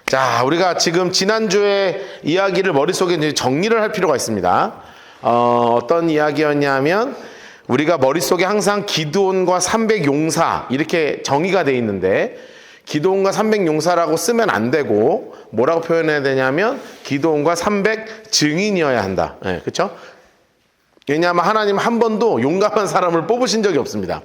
자, 우리가 지금 지난주에 이야기를 머릿속에 이제 정리를 할 필요가 있습니다. 어떤 이야기였냐면 우리가 머릿속에 항상 기드온과 300용사 이렇게 정의가 돼 있는데 기드온과 300용사라고 쓰면 안 되고 뭐라고 표현해야 되냐면 기드온과 300증인이어야 한다. 네, 그렇죠? 왜냐하면 하나님 한 번도 용감한 사람을 뽑으신 적이 없습니다.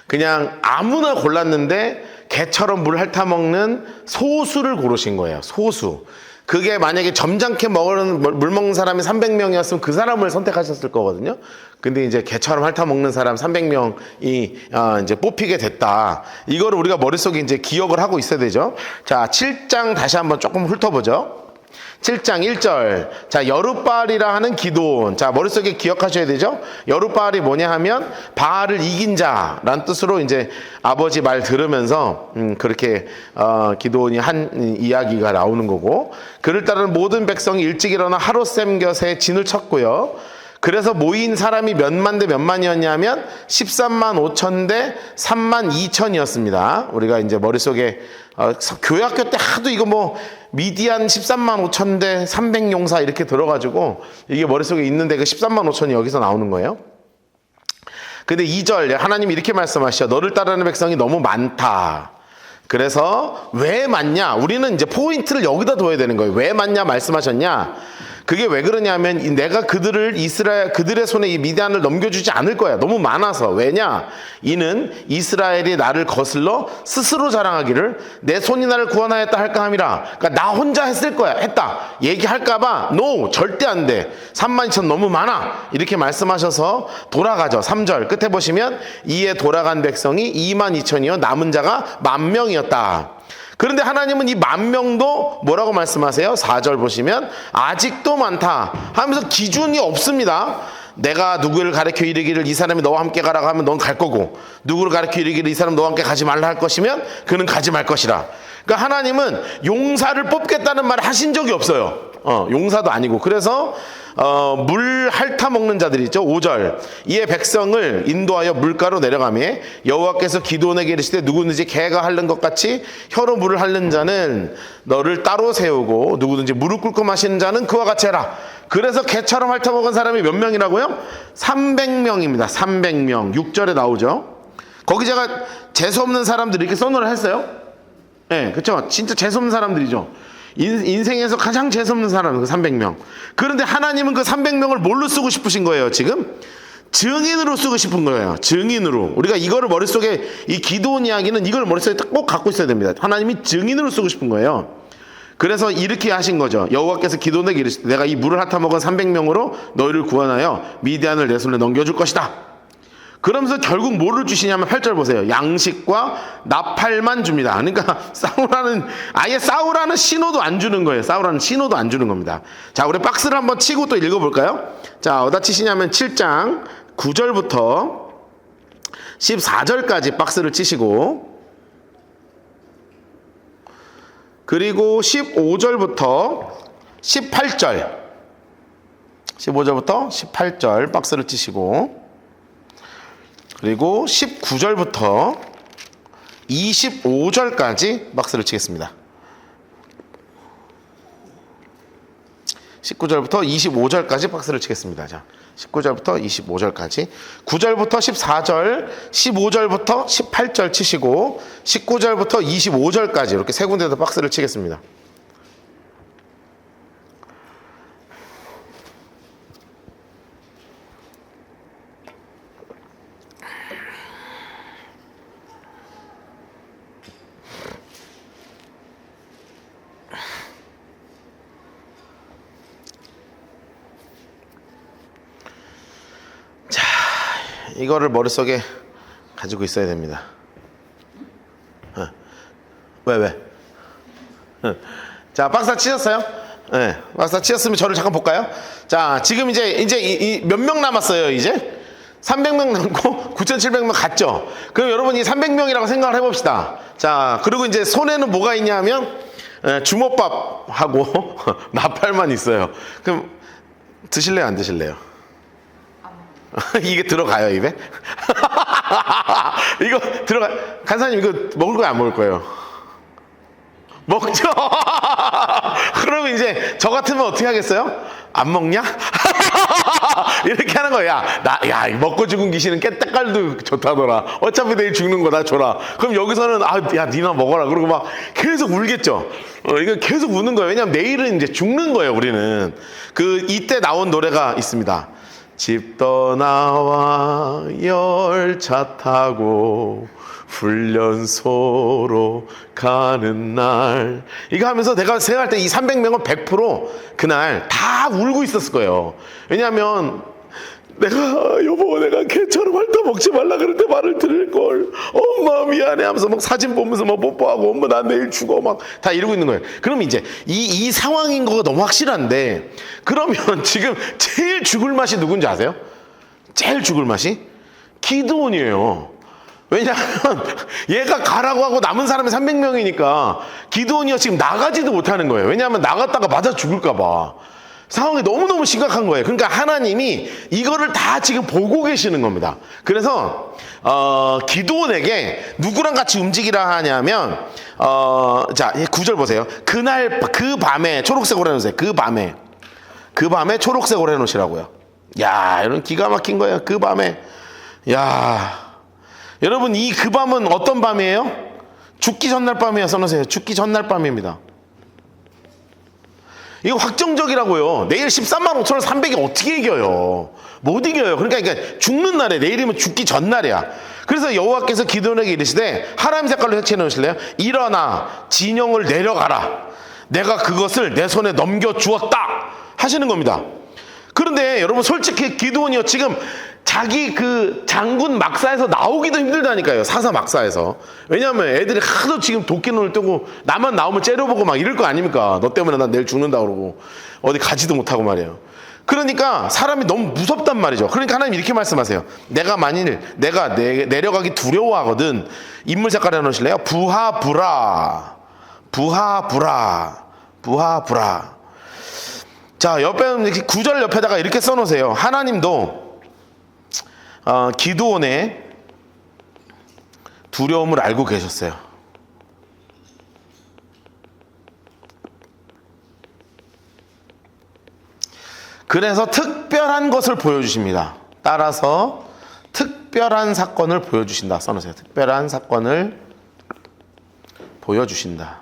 그냥 아무나 골랐는데 개처럼 물 핥아먹는 소수를 고르신 거예요. 소수. 그게 만약에 점잖게 물 먹는 사람이 300명이었으면 그 사람을 선택하셨을 거거든요. 근데 이제 개처럼 핥아먹는 사람 300명이 이제 뽑히게 됐다. 이거를 우리가 머릿속에 이제 기억을 하고 있어야 되죠. 자, 7장 다시 한번 조금 훑어보죠. 7장 1절. 자, 여룻바알이라 하는 기드온. 자, 머릿속에 기억하셔야 되죠? 여룻바알이 뭐냐 하면 바알을 이긴 자라는 뜻으로 이제 아버지 말 들으면서 그렇게 기드온이 한 이야기가 나오는 거고, 그를 따르는 모든 백성이 일찍 일어나 하롯셈 곁에 진을 쳤고요. 그래서 모인 사람이 몇만 대 몇만이었냐면 13만 5천 대 3만 2천이었습니다. 우리가 이제 머릿속에 교회학교 때 하도 이거 뭐 미디안 13만 5천 대 300용사 이렇게 들어가지고 이게 머릿속에 있는데 그 13만 5천이 여기서 나오는 거예요. 근데 2절 하나님이 이렇게 말씀하시죠. 너를 따르는 백성이 너무 많다. 그래서 왜 많냐? 우리는 이제 포인트를 여기다 둬야 되는 거예요. 왜 많냐 말씀하셨냐? 그게 왜 그러냐면 내가 그들의 손에 이 미디안을 넘겨주지 않을 거야. 너무 많아서. 왜냐? 이는 이스라엘이 나를 거슬러 스스로 자랑하기를 내 손이 나를 구원하였다 할까 함이라. 그러니까 나 혼자 했다 얘기할까봐 no, 절대 안 돼. 32,000 너무 많아. 이렇게 말씀하셔서 돌아가죠. 3절 끝에 보시면 이에 돌아간 백성이 22,000이요 남은 자가 10,000명이었다. 그런데 하나님은 이 10,000명도 뭐라고 말씀하세요? 4절 보시면 아직도 많다 하면서 기준이 없습니다. 내가 누구를 가르쳐 이르기를 이 사람이 너와 함께 가라고 하면 넌 갈 거고, 누구를 가르쳐 이르기를 이 사람 너와 함께 가지 말라 할 것이면 그는 가지 말 것이라. 그러니까 하나님은 용사를 뽑겠다는 말을 하신 적이 없어요. 용사도 아니고. 그래서 물 핥아먹는 자들이 있죠. 5절 이에 백성을 인도하여 물가로 내려가며 여호와께서 기드온에게 이르시되 누구든지 개가 핥는 것 같이 혀로 물을 핥는 자는 너를 따로 세우고 누구든지 무릎 꿇고 마시는 자는 그와 같이 해라. 그래서 개처럼 핥아먹은 사람이 몇 명이라고요? 300명입니다. 300명. 6절에 나오죠. 거기 제가 재수없는 사람들이 이렇게 써놓으라 했어요. 네, 그렇죠. 진짜 재수없는 사람들이죠. 인생에서 가장 재수없는 사람은 그 300명. 그런데 하나님은 그 300명을 뭘로 쓰고 싶으신 거예요? 지금 증인으로 쓰고 싶은 거예요. 증인으로. 우리가 이거를 머릿속에, 이 기드온 이야기는 이걸 머릿속에 꼭 갖고 있어야 됩니다. 하나님이 증인으로 쓰고 싶은 거예요. 그래서 이렇게 하신 거죠. 여호와께서 기드온에게 이르시되 내가 이 물을 핥아먹은 300명으로 너희를 구원하여 미디안을 내 손에 넘겨줄 것이다. 그러면서 결국 뭐를 주시냐면 8절 보세요. 양식과 나팔만 줍니다. 그러니까 아예 싸우라는 신호도 안 주는 거예요. 싸우라는 신호도 안 주는 겁니다. 자, 우리 박스를 한번 치고 또 읽어볼까요? 자, 어디다 치시냐면 7장 9절부터 14절까지 박스를 치시고, 그리고 15절부터 18절 박스를 치시고, 그리고 19절부터 25절까지 박스를 치겠습니다. 19절부터 25절까지 박스를 치겠습니다. 자, 19절부터 25절까지 9절부터 14절, 15절부터 18절 치시고 19절부터 25절까지 이렇게 세 군데에서 박스를 치겠습니다. 이거를 머릿속에 가지고 있어야 됩니다. 왜? 자, 박스 다 치셨어요? 네, 박스 다 치셨으면 저를 잠깐 볼까요? 자, 지금 이제 몇 명 남았어요, 이제? 300명 남고 9,700명 갔죠? 그럼 여러분 이 300명이라고 생각을 해봅시다. 자, 그리고 이제 손에는 뭐가 있냐면, 주먹밥하고 나팔만 있어요. 그럼 드실래요, 안 드실래요? 이게 들어가요, 입에? 이거 간사님 이거 먹을 거예요, 안 먹을 거예요? 먹죠. 그러면 이제 저 같으면 어떻게 하겠어요? 안 먹냐? 이렇게 하는 거야. 야, 먹고 죽은 귀신은 깨딱깔도 좋다더라. 어차피 내일 죽는 거다 줘라. 그럼 여기서는 야, 니나 먹어라. 그러고 막 계속 울겠죠. 이거 계속 우는 거예요. 왜냐면 내일은 이제 죽는 거예요. 우리는 이때 나온 노래가 있습니다. 집 떠나와 열차 타고 훈련소로 가는 날, 이거 하면서 내가 생각할 때 이 300명은 100% 그날 다 울고 있었을 거예요. 왜냐하면 여보 내가 개처럼 핥아 먹지 말라 그랬는데 말을 들을걸, 엄마 미안해 하면서 막 사진 보면서 막 뽀뽀하고, 엄마 나 내일 죽어 막 다 이러고 있는 거예요. 그럼 이제 이 상황인 거가 너무 확실한데, 그러면 지금 제일 죽을 맛이 누군지 아세요? 제일 죽을 맛이 기드온이에요. 왜냐하면 얘가 가라고 하고 남은 사람이 300명이니까 기드온이가 지금 나가지도 못하는 거예요. 왜냐하면 나갔다가 맞아 죽을까 봐. 상황이 너무너무 심각한 거예요. 그러니까 하나님이 이거를 다 지금 보고 계시는 겁니다. 그래서 기드온에게 누구랑 같이 움직이라 하냐면, 자 9절 보세요. 그날 그 밤에 초록색으로 해놓으세요. 그 밤에 초록색으로 해놓으시라고요. 야, 이런 기가 막힌 거예요. 그 밤에. 야, 여러분 이 그 밤은 어떤 밤이에요? 죽기 전날 밤이에요. 써놓으세요. 죽기 전날 밤입니다. 이거 확정적이라고요. 내일 13만 5천 원 300이 어떻게 이겨요? 못 이겨요. 그러니까 죽는 날에, 내일이면 죽기 전날이야. 그래서 여호와께서 기드온에게 이르시되, 하람 색깔로 색칠해 놓으실래요? 일어나 진영을 내려가라. 내가 그것을 내 손에 넘겨주었다 하시는 겁니다. 그런데 여러분 솔직히 기드온이요, 지금 자기 장군 막사에서 나오기도 힘들다니까요. 사사 막사에서. 왜냐하면 애들이 하도 지금 도끼눈을 뜨고 나만 나오면 째려보고 막 이럴 거 아닙니까? 너 때문에 난 내일 죽는다 그러고 어디 가지도 못하고 말이에요. 그러니까 사람이 너무 무섭단 말이죠. 그러니까 하나님 이렇게 말씀하세요. 내가 내려가기 두려워하거든. 인물 색깔 해놓으실래요? 부하부라. 자, 옆에 9절 옆에다가 이렇게 써놓으세요. 하나님도 기드온의 두려움을 알고 계셨어요. 그래서 특별한 것을 보여주십니다. 따라서 특별한 사건을 보여주신다 써놓으세요. 특별한 사건을 보여주신다.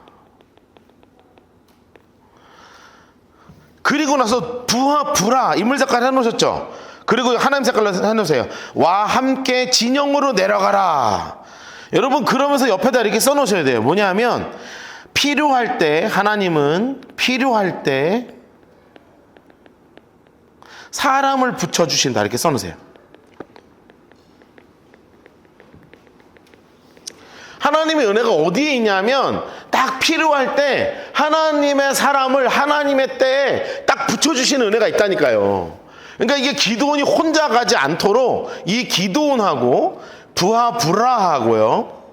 그리고 나서 부하 인물 색깔 해놓으셨죠? 그리고 하나님 색깔로 해놓으세요. 와 함께 진영으로 내려가라. 여러분 그러면서 옆에다 이렇게 써놓으셔야 돼요. 뭐냐면 필요할 때, 하나님은 필요할 때 사람을 붙여주신다 이렇게 써놓으세요. 하나님의 은혜가 어디에 있냐면 딱 필요할 때 하나님의 사람을 하나님의 때에 딱 붙여주시는 은혜가 있다니까요. 그러니까 이게 기드온이 혼자 가지 않도록 이 기드온하고 부하부라하고요,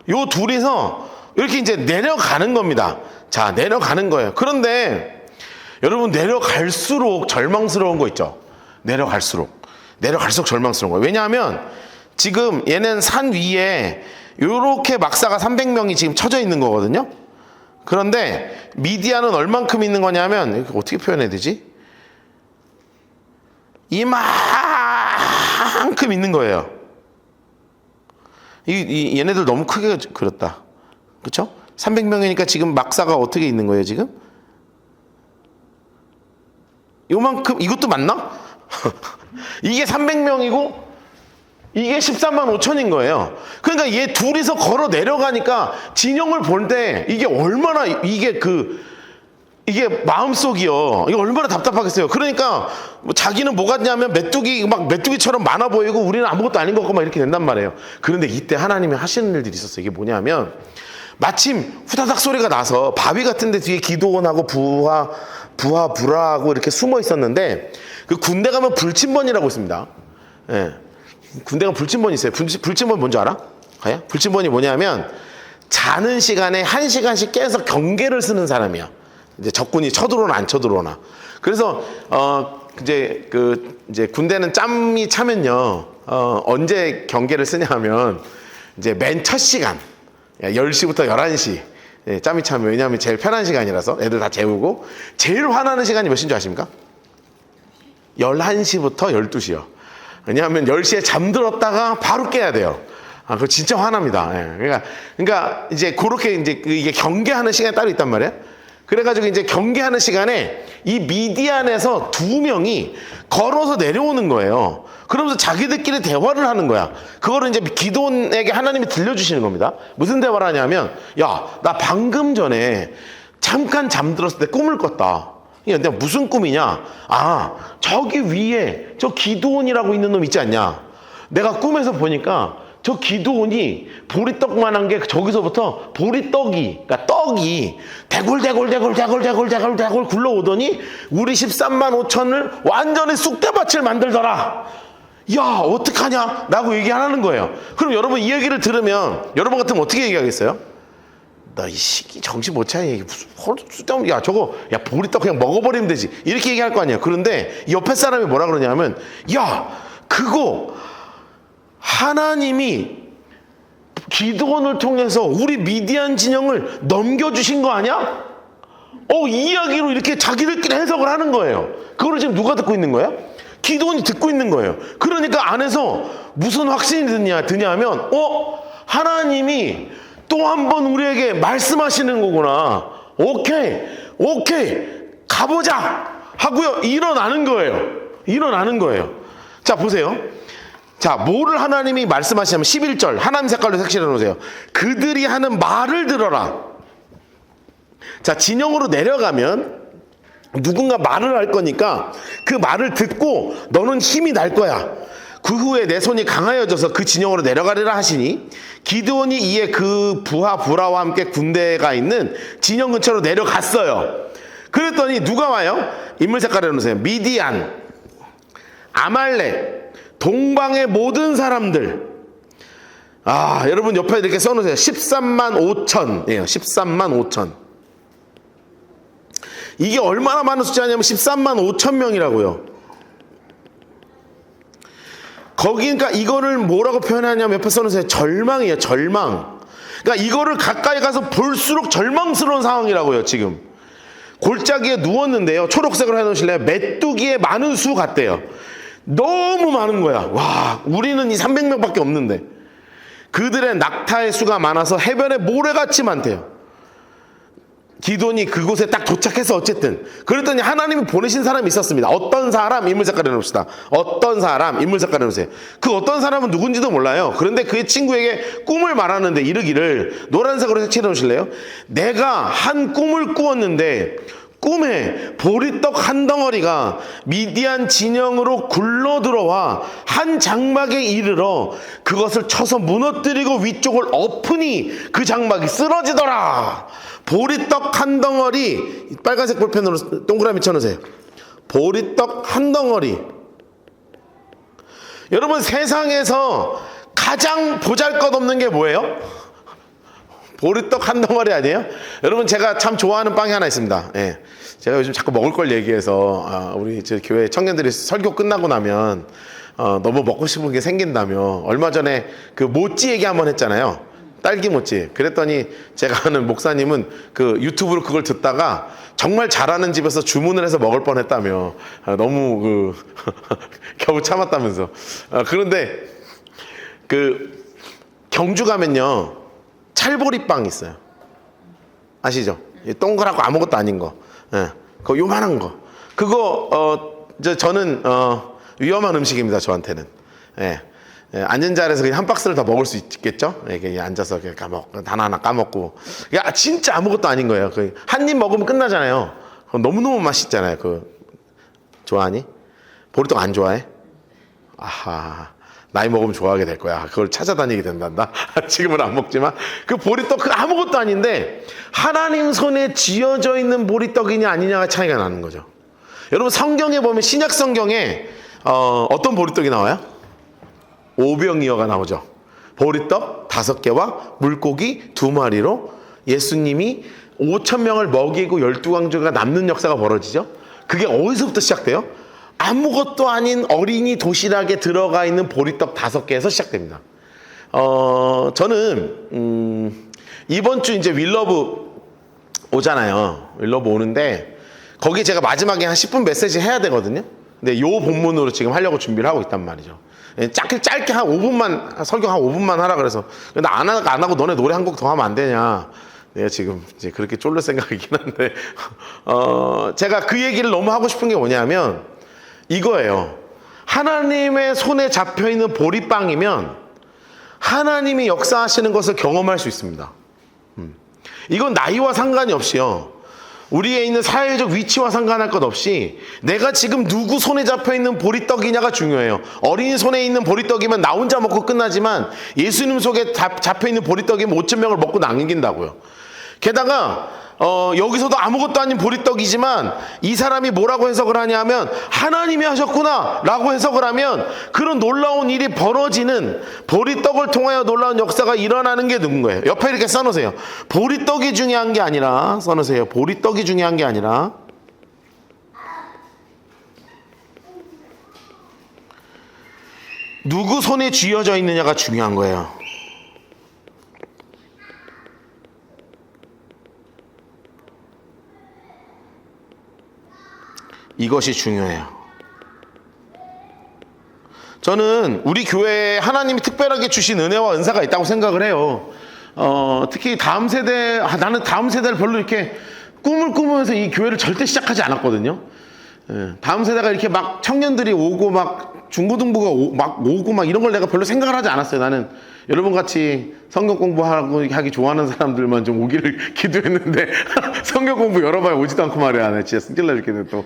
요 둘이서 이렇게 이제 내려가는 겁니다. 자, 내려가는 거예요. 그런데 여러분 내려갈수록 절망스러운 거 있죠. 내려갈수록 절망스러운 거예요. 왜냐하면 지금 얘는 산 위에 요렇게 막사가 300명이 지금 쳐져 있는 거거든요. 그런데 미디안은 얼만큼 있는 거냐면, 어떻게 표현해야 되지? 이만큼 있는 거예요. 얘네들 너무 크게 그렸다. 그렇죠? 300명이니까 지금 막사가 어떻게 있는 거예요 지금? 요만큼. 이것도 맞나? 이게 300명이고 이게 13만 5천인 거예요. 그러니까 얘 둘이서 걸어 내려가니까 진영을 볼 때 이게 얼마나 이게 마음속이요. 이게 얼마나 답답하겠어요. 그러니까 뭐 자기는 뭐 같냐면 메뚜기처럼 많아 보이고 우리는 아무것도 아닌 것 같고 막 이렇게 된단 말이에요. 그런데 이때 하나님이 하시는 일들이 있었어요. 이게 뭐냐면 마침 후다닥 소리가 나서 바위 같은 데 뒤에 기드온하고 부하부라하고 이렇게 숨어 있었는데, 그 군대 가면 불침번이라고 있습니다. 예. 군대가 불침번이 있어요. 불침번 뭔지 알아? 불침번이 뭐냐면 자는 시간에 1시간씩 깨서 경계를 쓰는 사람이야. 이제 적군이 쳐들어오나 안 쳐들어오나. 그래서 이제 군대는 짬이 차면요, 언제 경계를 쓰냐 하면 이제 맨 첫 시간, 10시부터 11시. 예, 짬이 차면, 왜냐하면 제일 편한 시간이라서 애들 다 재우고. 제일 화나는 시간이 몇 시인 줄 아십니까? 11시부터 12시요. 왜냐하면 10시에 잠들었다가 바로 깨야 돼요. 그거 진짜 화납니다. 예, 그러니까 이제 그렇게 이제 이게 경계하는 시간이 따로 있단 말이에요. 그래가지고 이제 경계하는 시간에 이 미디안에서 두 명이 걸어서 내려오는 거예요. 그러면서 자기들끼리 대화를 하는 거야. 그거를 이제 기드온에게 하나님이 들려주시는 겁니다. 무슨 대화를 하냐면, 야, 나 방금 전에 잠깐 잠들었을 때 꿈을 꿨다. 야, 내가 무슨 꿈이냐? 아, 저기 위에 저 기드온이라고 있는 놈 있지 않냐? 내가 꿈에서 보니까 저 기드온이 보리떡만한 게 저기서부터 보리떡이, 그러니까 떡이 대굴 굴러오더니 우리 13만 5천을 완전히 쑥대밭을 만들더라. 야, 어떡하냐? 라고 얘기하는 거예요. 그럼 여러분 이 얘기를 들으면 여러분 같으면 어떻게 얘기하겠어요? 나 이 시기 정신 못 차려. 무슨 헐, 야, 저거, 야, 보리떡 그냥 먹어버리면 되지. 이렇게 얘기할 거 아니에요. 그런데 옆에 사람이 뭐라 그러냐면, 야, 그거 하나님이 기드온을 통해서 우리 미디안 진영을 넘겨주신 거 아니야? 이 이야기로 이렇게 자기들끼리 해석을 하는 거예요. 그거를 지금 누가 듣고 있는 거예요? 기드온이 듣고 있는 거예요. 그러니까 안에서 무슨 확신이 드냐 하면, 하나님이 또 한 번 우리에게 말씀하시는 거구나. 오케이, 가보자! 하고요, 일어나는 거예요. 자, 보세요. 자, 뭐를 하나님이 말씀하시냐면 11절, 하나님 색깔로 색칠해 놓으세요. 그들이 하는 말을 들어라. 자, 진영으로 내려가면 누군가 말을 할 거니까 그 말을 듣고 너는 힘이 날 거야. 그 후에 내 손이 강하여져서 그 진영으로 내려가리라 하시니, 기드온이 이에 그 부하 부라와 함께 군대가 있는 진영 근처로 내려갔어요. 그랬더니 누가 와요? 인물 색깔을 해놓으세요. 미디안, 아말렉, 동방의 모든 사람들. 여러분 옆에 이렇게 써놓으세요. 13만 5천이에요. 13만 5천. 이게 얼마나 많은 숫자냐면 13만 5천 명이라고요. 그러니까 이거를 뭐라고 표현하냐면 옆에 써놓으세요. 절망이에요. 절망. 그러니까 이거를 가까이 가서 볼수록 절망스러운 상황이라고요. 지금 골짜기에 누웠는데요. 초록색으로 해놓으실래요? 메뚜기의 많은 수 같대요. 너무 많은 거야. 와, 우리는 이 300명밖에 없는데 그들의 낙타의 수가 많아서 해변에 모래같이 많대요. 기드온이 그곳에 딱 도착해서 어쨌든 그랬더니 하나님이 보내신 사람이 있었습니다. 어떤 사람? 인물 색깔 해놓읍시다. 어떤 사람? 인물 색깔 해놓으세요. 그 어떤 사람은 누군지도 몰라요. 그런데 그의 친구에게 꿈을 말하는데 이르기를, 노란색으로 색칠해 놓으실래요? 내가 한 꿈을 꾸었는데 꿈에 보리떡 한 덩어리가 미디안 진영으로 굴러 들어와 한 장막에 이르러 그것을 쳐서 무너뜨리고 위쪽을 엎으니 그 장막이 쓰러지더라. 보리떡 한 덩어리, 빨간색 볼펜으로 동그라미 쳐놓으세요. 보리떡 한 덩어리. 여러분, 세상에서 가장 보잘것없는 게 뭐예요? 보리떡 한 덩어리 아니에요? 여러분, 제가 참 좋아하는 빵이 하나 있습니다. 예. 제가 요즘 자꾸 먹을 걸 얘기해서 우리 저 교회 청년들이 설교 끝나고 나면 너무 먹고 싶은 게 생긴다며, 얼마 전에 그 모찌 얘기 한번 했잖아요. 딸기 모찌. 그랬더니 제가 아는 목사님은 그 유튜브로 그걸 듣다가 정말 잘하는 집에서 주문을 해서 먹을 뻔했다며. 너무 겨우 참았다면서. 그런데 그 경주 가면요, 찰보리빵 있어요. 아시죠? 동그랗고 아무것도 아닌 거. 예, 그거 요만한 거. 그거 저는 위험한 음식입니다. 저한테는. 예. 앉은 자리에서 그냥 한 박스를 다 먹을 수 있겠죠? 이렇게 앉아서 이렇게 하나 까먹고. 야, 진짜 아무것도 아닌 거예요. 한 입 먹으면 끝나잖아요. 너무너무 맛있잖아요. 좋아하니? 보리떡 안 좋아해? 아하. 나이 먹으면 좋아하게 될 거야. 그걸 찾아다니게 된단다. 지금은 안 먹지만. 그 보리떡 아무것도 아닌데 하나님 손에 쥐어져 있는 보리떡이냐 아니냐가 차이가 나는 거죠. 여러분, 성경에 보면, 신약 성경에 어떤 보리떡이 나와요? 오병이어가 나오죠. 보리떡 5개와 물고기 2마리로 예수님이 5,000명을 먹이고 12광주가 남는 역사가 벌어지죠. 그게 어디서부터 시작돼요? 아무것도 아닌 어린이 도시락에 들어가 있는 보리떡 5개에서 시작됩니다. 저는 이번 주 이제 윌러브 오잖아요. 윌러브 오는데 거기 제가 마지막에 한 10분 메시지 해야 되거든요. 근데 요 본문으로 지금 하려고 준비를 하고 있단 말이죠. 짧게 한 5분만 설교 한 5분만 하라 그래서 근데 안 하고 너네 노래 한 곡 더 하면 안 되냐. 내가 지금 이제 그렇게 쫄릴 생각이긴 한데 제가 그 얘기를 너무 하고 싶은 게 뭐냐면 이거예요. 하나님의 손에 잡혀 있는 보리빵이면 하나님이 역사하시는 것을 경험할 수 있습니다. 이건 나이와 상관이 없이요. 우리에 있는 사회적 위치와 상관할 것 없이 내가 지금 누구 손에 잡혀 있는 보리떡이냐가 중요해요. 어린이 손에 있는 보리떡이면 나 혼자 먹고 끝나지만 예수님 속에 잡혀 있는 보리떡이면 5천 명을 먹고 남긴다고요. 게다가 여기서도 아무것도 아닌 보리떡이지만 이 사람이 뭐라고 해석을 하냐면 하나님이 하셨구나 라고 해석을 하면 그런 놀라운 일이 벌어지는 보리떡을 통하여 놀라운 역사가 일어나는 게 누군 거예요. 옆에 이렇게 써놓으세요. 보리떡이 중요한 게 아니라 써놓으세요. 보리떡이 중요한 게 아니라 누구 손에 쥐어져 있느냐가 중요한 거예요. 이것이 중요해요. 저는 우리 교회에 하나님이 특별하게 주신 은혜와 은사가 있다고 생각을 해요. 특히 다음 세대, 나는 다음 세대를 별로 이렇게 꿈을 꾸면서 이 교회를 절대 시작하지 않았거든요. 다음 세대가 이렇게 막 청년들이 오고 막 중고등부가 막 오고 막 이런 걸 내가 별로 생각을 하지 않았어요. 나는 여러분 같이 성경 공부하고 하기 좋아하는 사람들만 좀 오기를 기도했는데 성경 공부 열어봐야 오지도 않고 말이야. 나 진짜 승질나 죽겠네 또.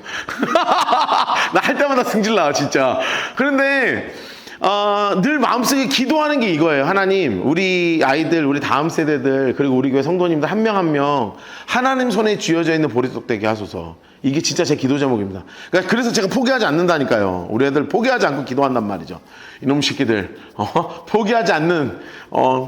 나 할 때마다 승질나 진짜. 그런데 늘 마음속에 기도하는 게 이거예요. 하나님, 우리 아이들, 우리 다음 세대들, 그리고 우리 교회 성도님들 한 명 한 명 하나님 손에 쥐어져 있는 보리떡 되게 하소서. 이게 진짜 제 기도 제목입니다. 그러니까 그래서 제가 포기하지 않는다니까요. 우리 애들 포기하지 않고 기도한단 말이죠. 이놈 새끼들 포기하지 않는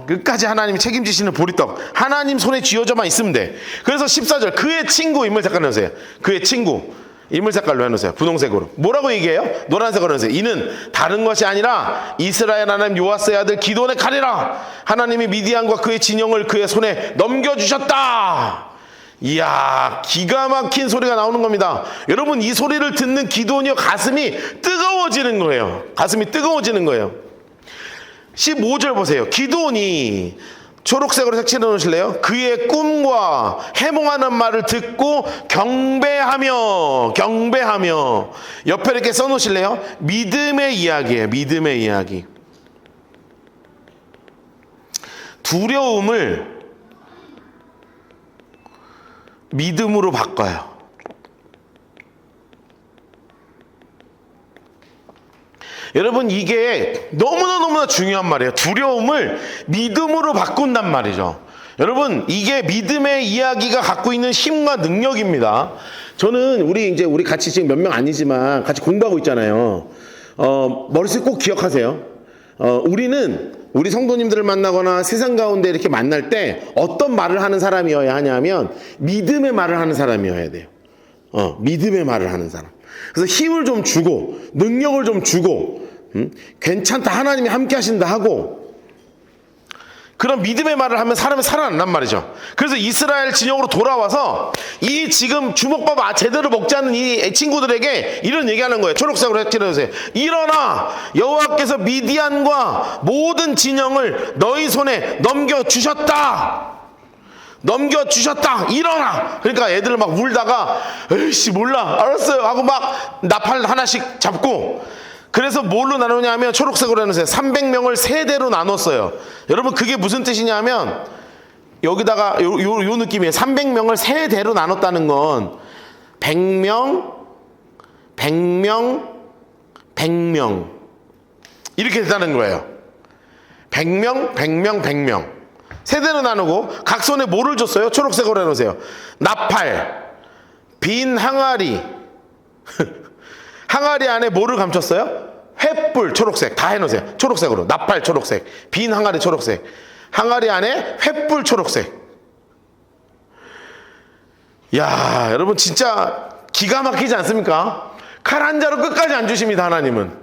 끝까지 하나님이 책임지시는 보리떡 하나님 손에 쥐어져만 있으면 돼. 그래서 14절 그의 친구 인물 색깔로 해놓으세요. 그의 친구 인물 색깔로 해놓으세요. 분홍색으로. 뭐라고 얘기해요? 노란색으로 해놓으세요. 이는 다른 것이 아니라 이스라엘 하나님 요아스의 아들 기드온의 칼이라. 하나님이 미디안과 그의 진영을 그의 손에 넘겨주셨다. 이야, 기가 막힌 소리가 나오는 겁니다. 여러분, 이 소리를 듣는 기드온이요 가슴이 뜨거워지는 거예요. 가슴이 뜨거워지는 거예요. 15절 보세요. 기드온이 초록색으로 색칠해 놓으실래요? 그의 꿈과 해몽하는 말을 듣고 경배하며 옆에 이렇게 써놓으실래요? 믿음의 이야기예요. 믿음의 이야기. 두려움을 믿음으로 바꿔요. 여러분, 이게 너무나 중요한 말이에요. 두려움을 믿음으로 바꾼단 말이죠. 여러분, 이게 믿음의 이야기가 갖고 있는 힘과 능력입니다. 저는 우리 같이 지금 몇 명 아니지만 같이 공부하고 있잖아요. 머릿속에 꼭 기억하세요. 우리 성도님들을 만나거나 세상 가운데 이렇게 만날 때 어떤 말을 하는 사람이어야 하냐면 믿음의 말을 하는 사람이어야 돼요. 믿음의 말을 하는 사람. 그래서 힘을 좀 주고 능력을 좀 주고 괜찮다, 하나님이 함께 하신다 하고 그런 믿음의 말을 하면 사람이 살아난단 말이죠. 그래서 이스라엘 진영으로 돌아와서 이 지금 주먹밥 제대로 먹지 않는 이 친구들에게 이런 얘기하는 거예요. 초록색으로 해주세요. 일어나, 여호와께서 미디안과 모든 진영을 너희 손에 넘겨주셨다. 일어나. 그러니까 애들 막 울다가 에이씨 몰라 알았어요 하고 막 나팔 하나씩 잡고, 그래서 뭘로 나누냐 하면 초록색으로 해놓으세요. 300명을 세 대로 나눴어요. 여러분, 그게 무슨 뜻이냐면 여기다가 요 느낌이에요. 300명을 세 대로 나눴다는 건 100명 이렇게 됐다는 거예요. 100명 세 대로 나누고 각 손에 뭐를 줬어요? 초록색으로 해놓으세요. 나팔, 빈 항아리 항아리 안에 뭐를 감췄어요? 횃불, 초록색 다 해놓으세요. 초록색으로. 나팔 초록색, 빈 항아리 초록색, 항아리 안에 횃불 초록색. 야, 여러분 진짜 기가 막히지 않습니까? 칼 한 자루 끝까지 안 주십니다. 하나님은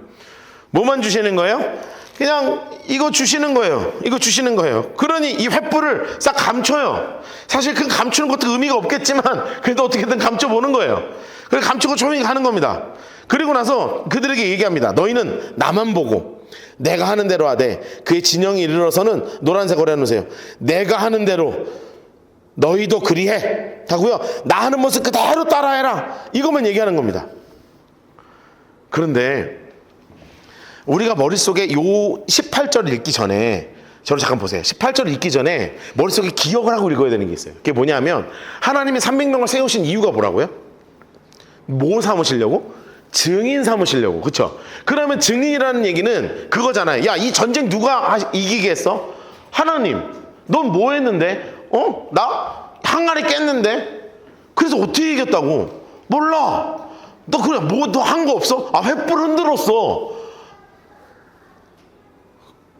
뭐만 주시는 거예요? 그냥 이거 주시는 거예요. 이거 주시는 거예요. 그러니 이 횃불을 싹 감춰요. 사실 그 감추는 것도 의미가 없겠지만 그래도 어떻게든 감춰보는 거예요. 그래서 감추고 조용히 가는 겁니다. 그리고 나서 그들에게 얘기합니다. 너희는 나만 보고 내가 하는 대로 하되 그의 진영이 이르러서는 노란색으로 해놓으세요. 내가 하는 대로 너희도 그리해 하고요. 나 하는 모습 그대로 따라해라. 이것만 얘기하는 겁니다. 그런데 우리가 머릿속에 요 18절 읽기 전에 저를 잠깐 보세요. 18절 읽기 전에 머릿속에 기억을 하고 읽어야 되는 게 있어요. 그게 뭐냐면 하나님이 300명을 세우신 이유가 뭐라고요? 뭐 삼으시려고? 증인 삼으시려고. 그렇죠? 그러면 증인이라는 얘기는 그거잖아요. 야, 이 전쟁 누가 이기게 했어? 하나님. 넌 뭐 했는데? 나 항아리 깼는데? 그래서 어떻게 이겼다고? 몰라. 너 그래 뭐 너 한 거 없어? 아, 횃불 흔들었어.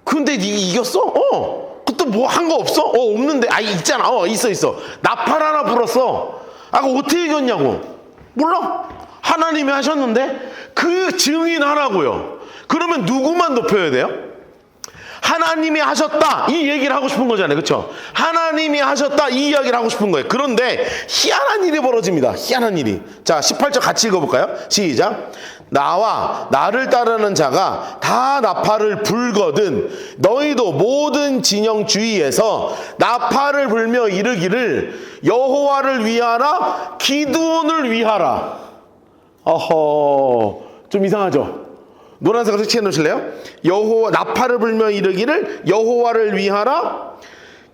근데 이겼어? 그것도 뭐 한 거 없어? 없는데. 아, 있잖아. 있어. 나팔 하나 불었어. 아, 그거 어떻게 이겼냐고. 몰라. 하나님이 하셨는데 그 증인하라고요. 그러면 누구만 높여야 돼요? 하나님이 하셨다 이 얘기를 하고 싶은 거잖아요. 그렇죠? 하나님이 하셨다 이 이야기를 하고 싶은 거예요. 그런데 희한한 일이 벌어집니다. 희한한 일이. 자, 18절 같이 읽어볼까요? 시작. 나와 나를 따르는 자가 다 나팔을 불거든 너희도 모든 진영 주위에서 나팔을 불며 이르기를 여호와를 위하라 기드온을 위하라. 좀 이상하죠? 노란색으로 색칠해 놓으실래요? 여호와 나팔을 불며 이르기를 여호와를 위하라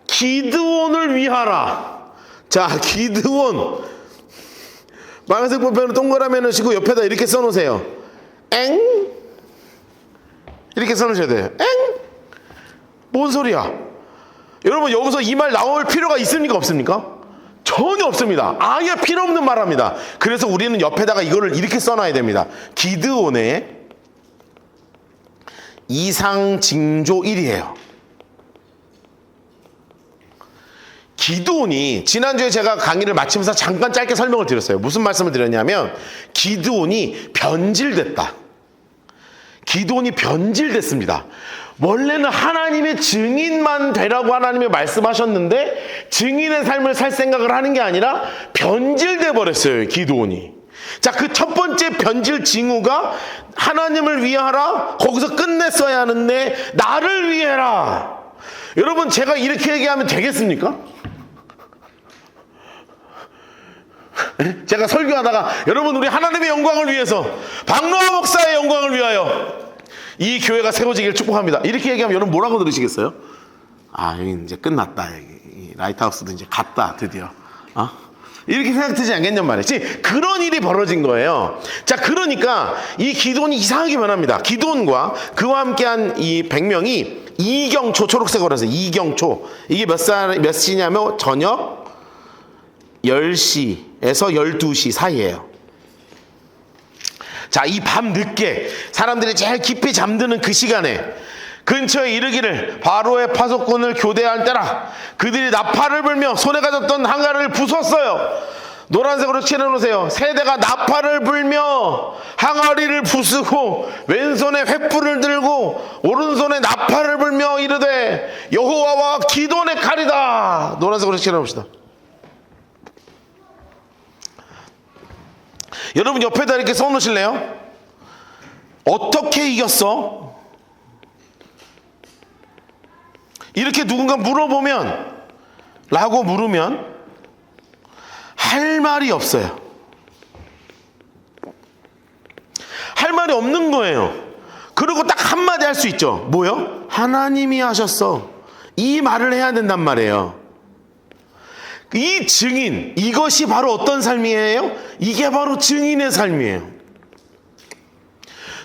기드온을 위하라. 자, 기드온 빨간색 볼펜으로 동그라미 넣으시고 옆에다 이렇게 써놓으세요. 엥? 이렇게 써놓으셔야 돼요. 엥? 뭔 소리야? 여러분 여기서 이 말 나올 필요가 있습니까 없습니까? 전혀 없습니다. 아예 필요 없는 말합니다. 그래서 우리는 옆에다가 이거를 이렇게 써놔야 됩니다. 기드온의 이상징조 1이에요. 기드온이 지난주에 제가 강의를 마치면서 잠깐 짧게 설명을 드렸어요. 무슨 말씀을 드렸냐면 기드온이 변질됐다. 기드온이 변질됐습니다. 원래는 하나님의 증인만 되라고 하나님이 말씀하셨는데 증인의 삶을 살 생각을 하는 게 아니라 변질돼 버렸어요. 기드온이. 자, 그 첫 번째 변질 징후가 하나님을 위하라. 거기서 끝냈어야 하는데 나를 위해라. 여러분 제가 이렇게 얘기하면 되겠습니까? 제가 설교하다가 여러분 우리 하나님의 영광을 위해서 박노하 목사의 영광을 위하여 이 교회가 세워지기를 축복합니다. 이렇게 얘기하면 여러분 뭐라고 들으시겠어요? 아, 여기 이제 끝났다. 여기 라이트하우스도 이제 갔다 드디어. 이렇게 생각되지 않겠냔 말이지. 그런 일이 벌어진 거예요. 자, 그러니까 이 기드온이 이상하게 변합니다. 기드온과 그와 함께한 이 100명이 이경초, 초록색으로 해서 이경초. 이게 몇 시냐면 저녁 10시에서 12시 사이예요. 자, 이 밤 늦게 사람들이 제일 깊이 잠드는 그 시간에 근처에 이르기를 바로의 파수꾼을 교대할 때라. 그들이 나팔을 불며 손에 가졌던 항아리를 부쉈어요. 노란색으로 칠해놓으세요. 세대가 나팔을 불며 항아리를 부수고 왼손에 횃불을 들고 오른손에 나팔을 불며 이르되 여호와와 기드온의 칼이다. 노란색으로 칠해놓읍시다. 여러분 옆에다 이렇게 써놓으실래요? 어떻게 이겼어? 이렇게 누군가 물어보면 라고 물으면 할 말이 없어요. 할 말이 없는 거예요. 그리고 딱 한마디 할 수 있죠. 뭐요? 하나님이 하셨어. 이 말을 해야 된단 말이에요. 이 증인, 이것이 바로 어떤 삶이에요? 이게 바로 증인의 삶이에요.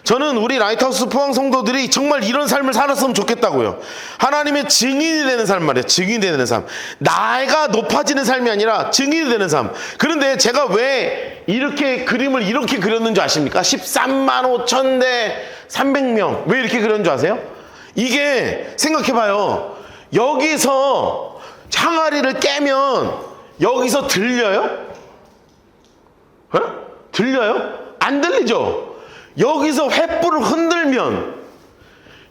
저는 우리 라이트하우스 포항 성도들이 정말 이런 삶을 살았으면 좋겠다고요. 하나님의 증인이 되는 삶 말이에요. 증인이 되는 삶. 나이가 높아지는 삶이 아니라 증인이 되는 삶. 그런데 제가 왜 이렇게 그림을 이렇게 그렸는지 아십니까? 13만 5천 대 300명. 왜 이렇게 그렸는 줄 아세요? 이게 생각해봐요. 여기서 항아리를 깨면 여기서 들려요? 들려요? 안 들리죠? 여기서 횃불을 흔들면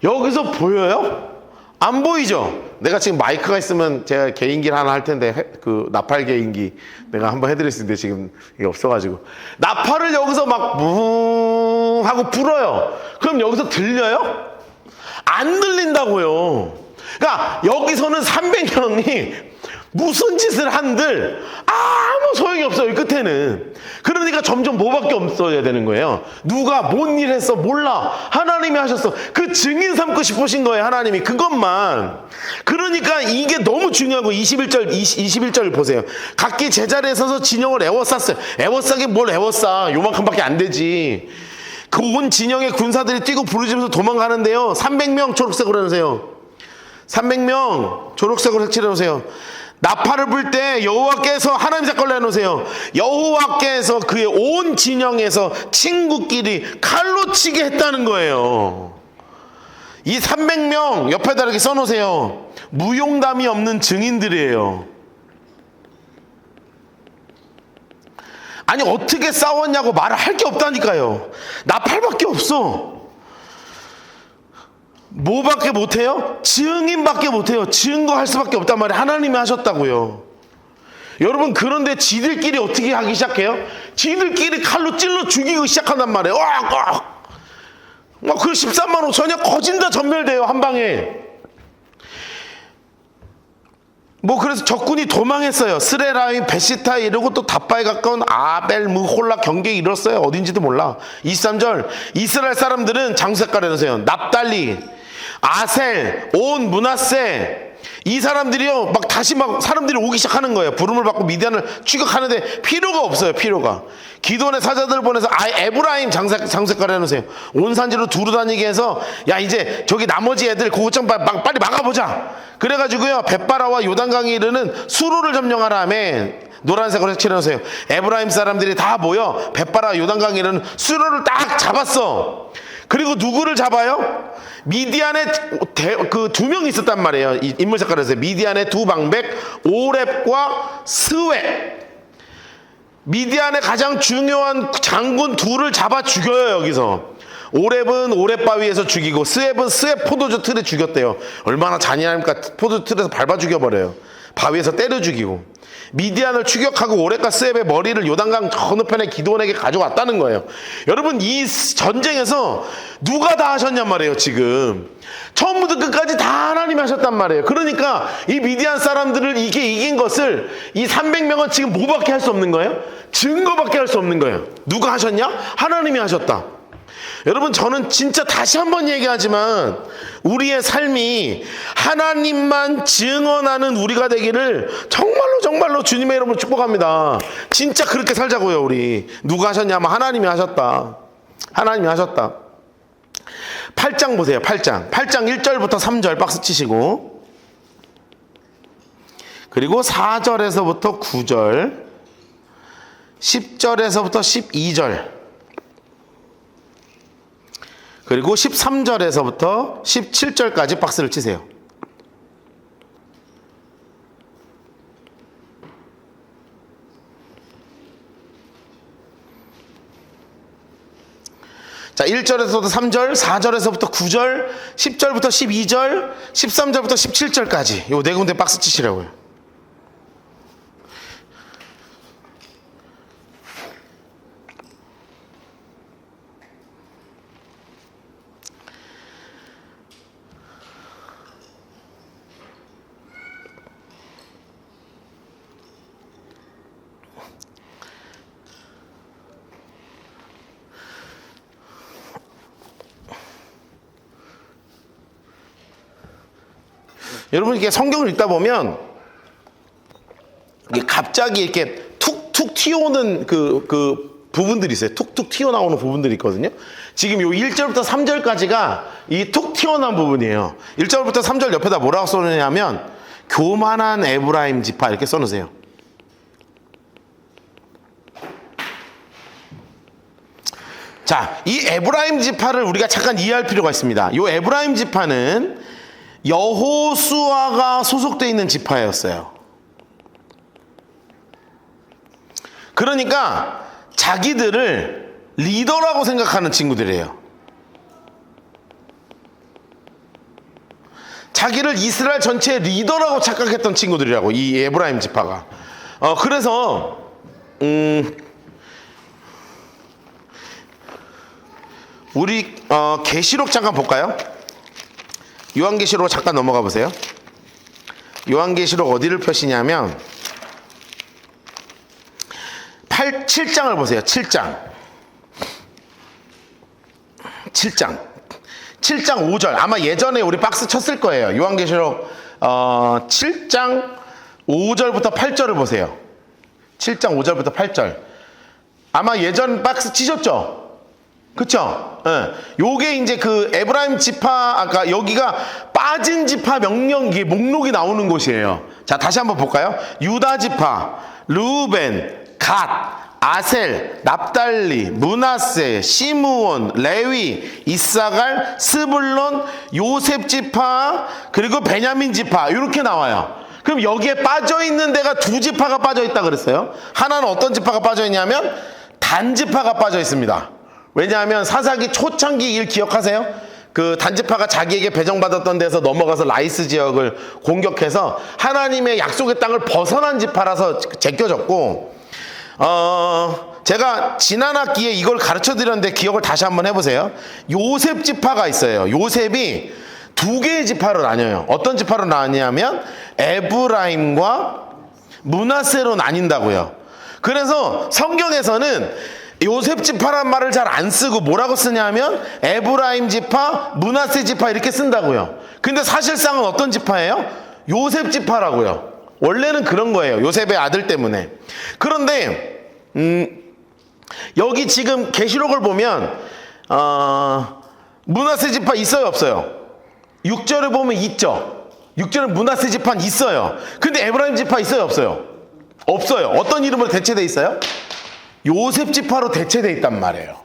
여기서 보여요? 안 보이죠? 내가 지금 마이크가 있으면 제가 개인기를 하나 할 텐데, 그 나팔 개인기 내가 한번 해드릴 수 있는데 지금 이게 없어가지고. 나팔을 여기서 막 뭉 하고 불어요. 그럼 여기서 들려요? 안 들린다고요. 그러니까 여기서는 300명이 무슨 짓을 한들 아무 소용이 없어요, 끝에는. 그러니까 점점 뭐밖에 없어야 되는 거예요. 누가 뭔 일 했어 몰라, 하나님이 하셨어, 그 증인 삼고 싶으신 거예요, 하나님이. 그것만. 그러니까 이게 너무 중요하고. 21절 보세요. 각기 제자리에 서서 진영을 애워쌌어요. 애워싸긴 뭘 애워싸, 요만큼밖에 안 되지. 그 온 진영의 군사들이 뛰고 부르짖으면서 도망가는데요, 300명 초록색으로 해놓으세요. 300명 초록색으로 색칠해놓으세요. 나팔을 불 때 여호와께서 하나님 사건을 해놓으세요. 여호와께서 그의 온 진영에서 친구끼리 칼로 치게 했다는 거예요. 이 300명 옆에다 이렇게 써놓으세요. 무용담이 없는 증인들이에요. 아니 어떻게 싸웠냐고 말을 할 게 없다니까요. 나팔밖에 없어. 뭐밖에 못해요? 증인밖에 못해요. 증거할 수밖에 없단 말이에요. 하나님이 하셨다고요. 여러분, 그런데 지들끼리 어떻게 하기 시작해요? 지들끼리 칼로 찔러 죽이고 시작한단 말이에요. 그 13만 5천이 거진 다 전멸돼요, 한 방에. 그래서 적군이 도망했어요. 스레라임, 베시타 이러고 또 다바에 가까운 아벨, 홀라 경계에 이뤘어요. 어딘지도 몰라. 23절, 이스라엘 사람들은 장색깔 해놓으세요. 납달리, 아셀, 온 문하세, 이 사람들이요 막 다시 막 사람들이 오기 시작하는 거예요. 부름을 받고 미디안을 추격하는데 필요가 없어요. 필요가. 기도원의 사자들을 보내서 에브라임 장색깔 해놓으세요. 온 산지로 두루 다니게 해서, 야 이제 저기 나머지 애들 그것 좀 빨리 막아보자. 그래가지고요 벳바라와 요단강에 이르는 수로를 점령하라 하면 노란색으로 칠해놓으세요. 에브라임 사람들이 다 모여 벳바라 요단강에 이르는 수로를 딱 잡았어. 그리고 누구를 잡아요? 미디안에 그 2명이 있었단 말이에요. 이 인물 색깔에서 미디안의 두 방백 오렙과 스웨. 미디안의 가장 중요한 장군 둘을 잡아 죽여요. 여기서 오렙은 오렙 바위에서 죽이고 스웹은 스웹 포도주 틀에 죽였대요. 얼마나 잔인합니까? 포도주 틀에서 밟아 죽여버려요. 바위에서 때려 죽이고. 미디안을 추격하고 오렙과 스웹의 머리를 요단강 건너편에 기드온에게 가져왔다는 거예요. 여러분, 이 전쟁에서 누가 다 하셨냔 말이에요. 지금 처음부터 끝까지 다 하나님이 하셨단 말이에요. 그러니까 이 미디안 사람들을 이긴 것을 이 300명은 지금 뭐밖에 할 수 없는 거예요? 증거밖에 할 수 없는 거예요. 누가 하셨냐? 하나님이 하셨다. 여러분, 저는 진짜 다시 한번 얘기하지만 우리의 삶이 하나님만 증언하는 우리가 되기를 정말로 주님의 이름으로 축복합니다. 진짜 그렇게 살자고요. 우리 누가 하셨냐면 하나님이 하셨다. 하나님이 하셨다. 8장 보세요. 8장 1절부터 3절 박스 치시고, 그리고 4절에서부터 9절, 10절에서부터 12절, 그리고 13절에서부터 17절까지 박스를 치세요. 자, 1절에서부터 3절, 4절에서부터 9절, 10절부터 12절, 13절부터 17절까지 요 네 군데 박스 치시라고요. 여러분, 이게 성경을 읽다 보면 이게 갑자기 이렇게 툭툭 튀어오는 그 부분들이 있어요. 툭툭 튀어나오는 부분들이 있거든요. 지금 요 1절부터 3절까지가 이 툭 튀어나온 부분이에요. 1절부터 3절 옆에다 뭐라고 써놓냐면 교만한 에브라임 지파 이렇게 써놓으세요. 자, 이 에브라임 지파를 우리가 잠깐 이해할 필요가 있습니다. 이 에브라임 지파는 여호수아가 소속되어 있는 지파였어요. 그러니까 자기들을 리더라고 생각하는 친구들이에요. 자기를 이스라엘 전체의 리더라고 착각했던 친구들이라고, 이 에브라임 지파가. 그래서 우리 계시록 잠깐 볼까요? 요한계시록 잠깐 넘어가 보세요. 요한계시록 어디를 펴시냐면 7장을 보세요. 7장 5절. 아마 예전에 우리 박스 쳤을 거예요. 요한계시록 7장 5절부터 8절을 보세요. 7장 5절부터 8절. 아마 예전 박스 치셨죠? 그쵸? 예. 요게 이제 그 에브라임 지파, 아까 여기가 빠진 지파 명령기 목록이 나오는 곳이에요. 자, 다시 한번 볼까요? 유다 지파, 르우벤, 갓, 아셀, 납달리, 므낫세, 시므온, 레위, 이사갈, 스불론, 요셉 지파, 그리고 베냐민 지파, 이렇게 나와요. 그럼 여기에 빠져있는 데가 두 지파가 빠져있다 그랬어요. 하나는 어떤 지파가 빠져있냐면 단 지파가 빠져있습니다. 왜냐하면 사사기 초창기 일 기억하세요? 그 단지파가 자기에게 배정받았던 데서 넘어가서 라이스 지역을 공격해서 하나님의 약속의 땅을 벗어난 지파라서 제껴졌고, 제가 지난 학기에 이걸 가르쳐 드렸는데 기억을 다시 한번 해보세요. 요셉 지파가 있어요. 요셉이 두 개의 지파로 나뉘어요. 어떤 지파로 나뉘냐면 에브라임과 므낫세로 나뉜다고요. 그래서 성경에서는 요셉 지파란 말을 잘 안 쓰고 뭐라고 쓰냐면 에브라임 지파, 므낫세 지파 이렇게 쓴다고요. 근데 사실상은 어떤 지파예요? 요셉 지파라고요. 원래는 그런 거예요. 요셉의 아들 때문에. 그런데 여기 지금 계시록을 보면 므낫세 지파 있어요, 없어요? 6절에 보면 있죠. 6절에 므낫세 지파는 있어요. 근데 에브라임 지파 있어요, 없어요? 없어요. 어떤 이름으로 대체돼 있어요? 요셉 지파로 대체돼 있단 말이에요.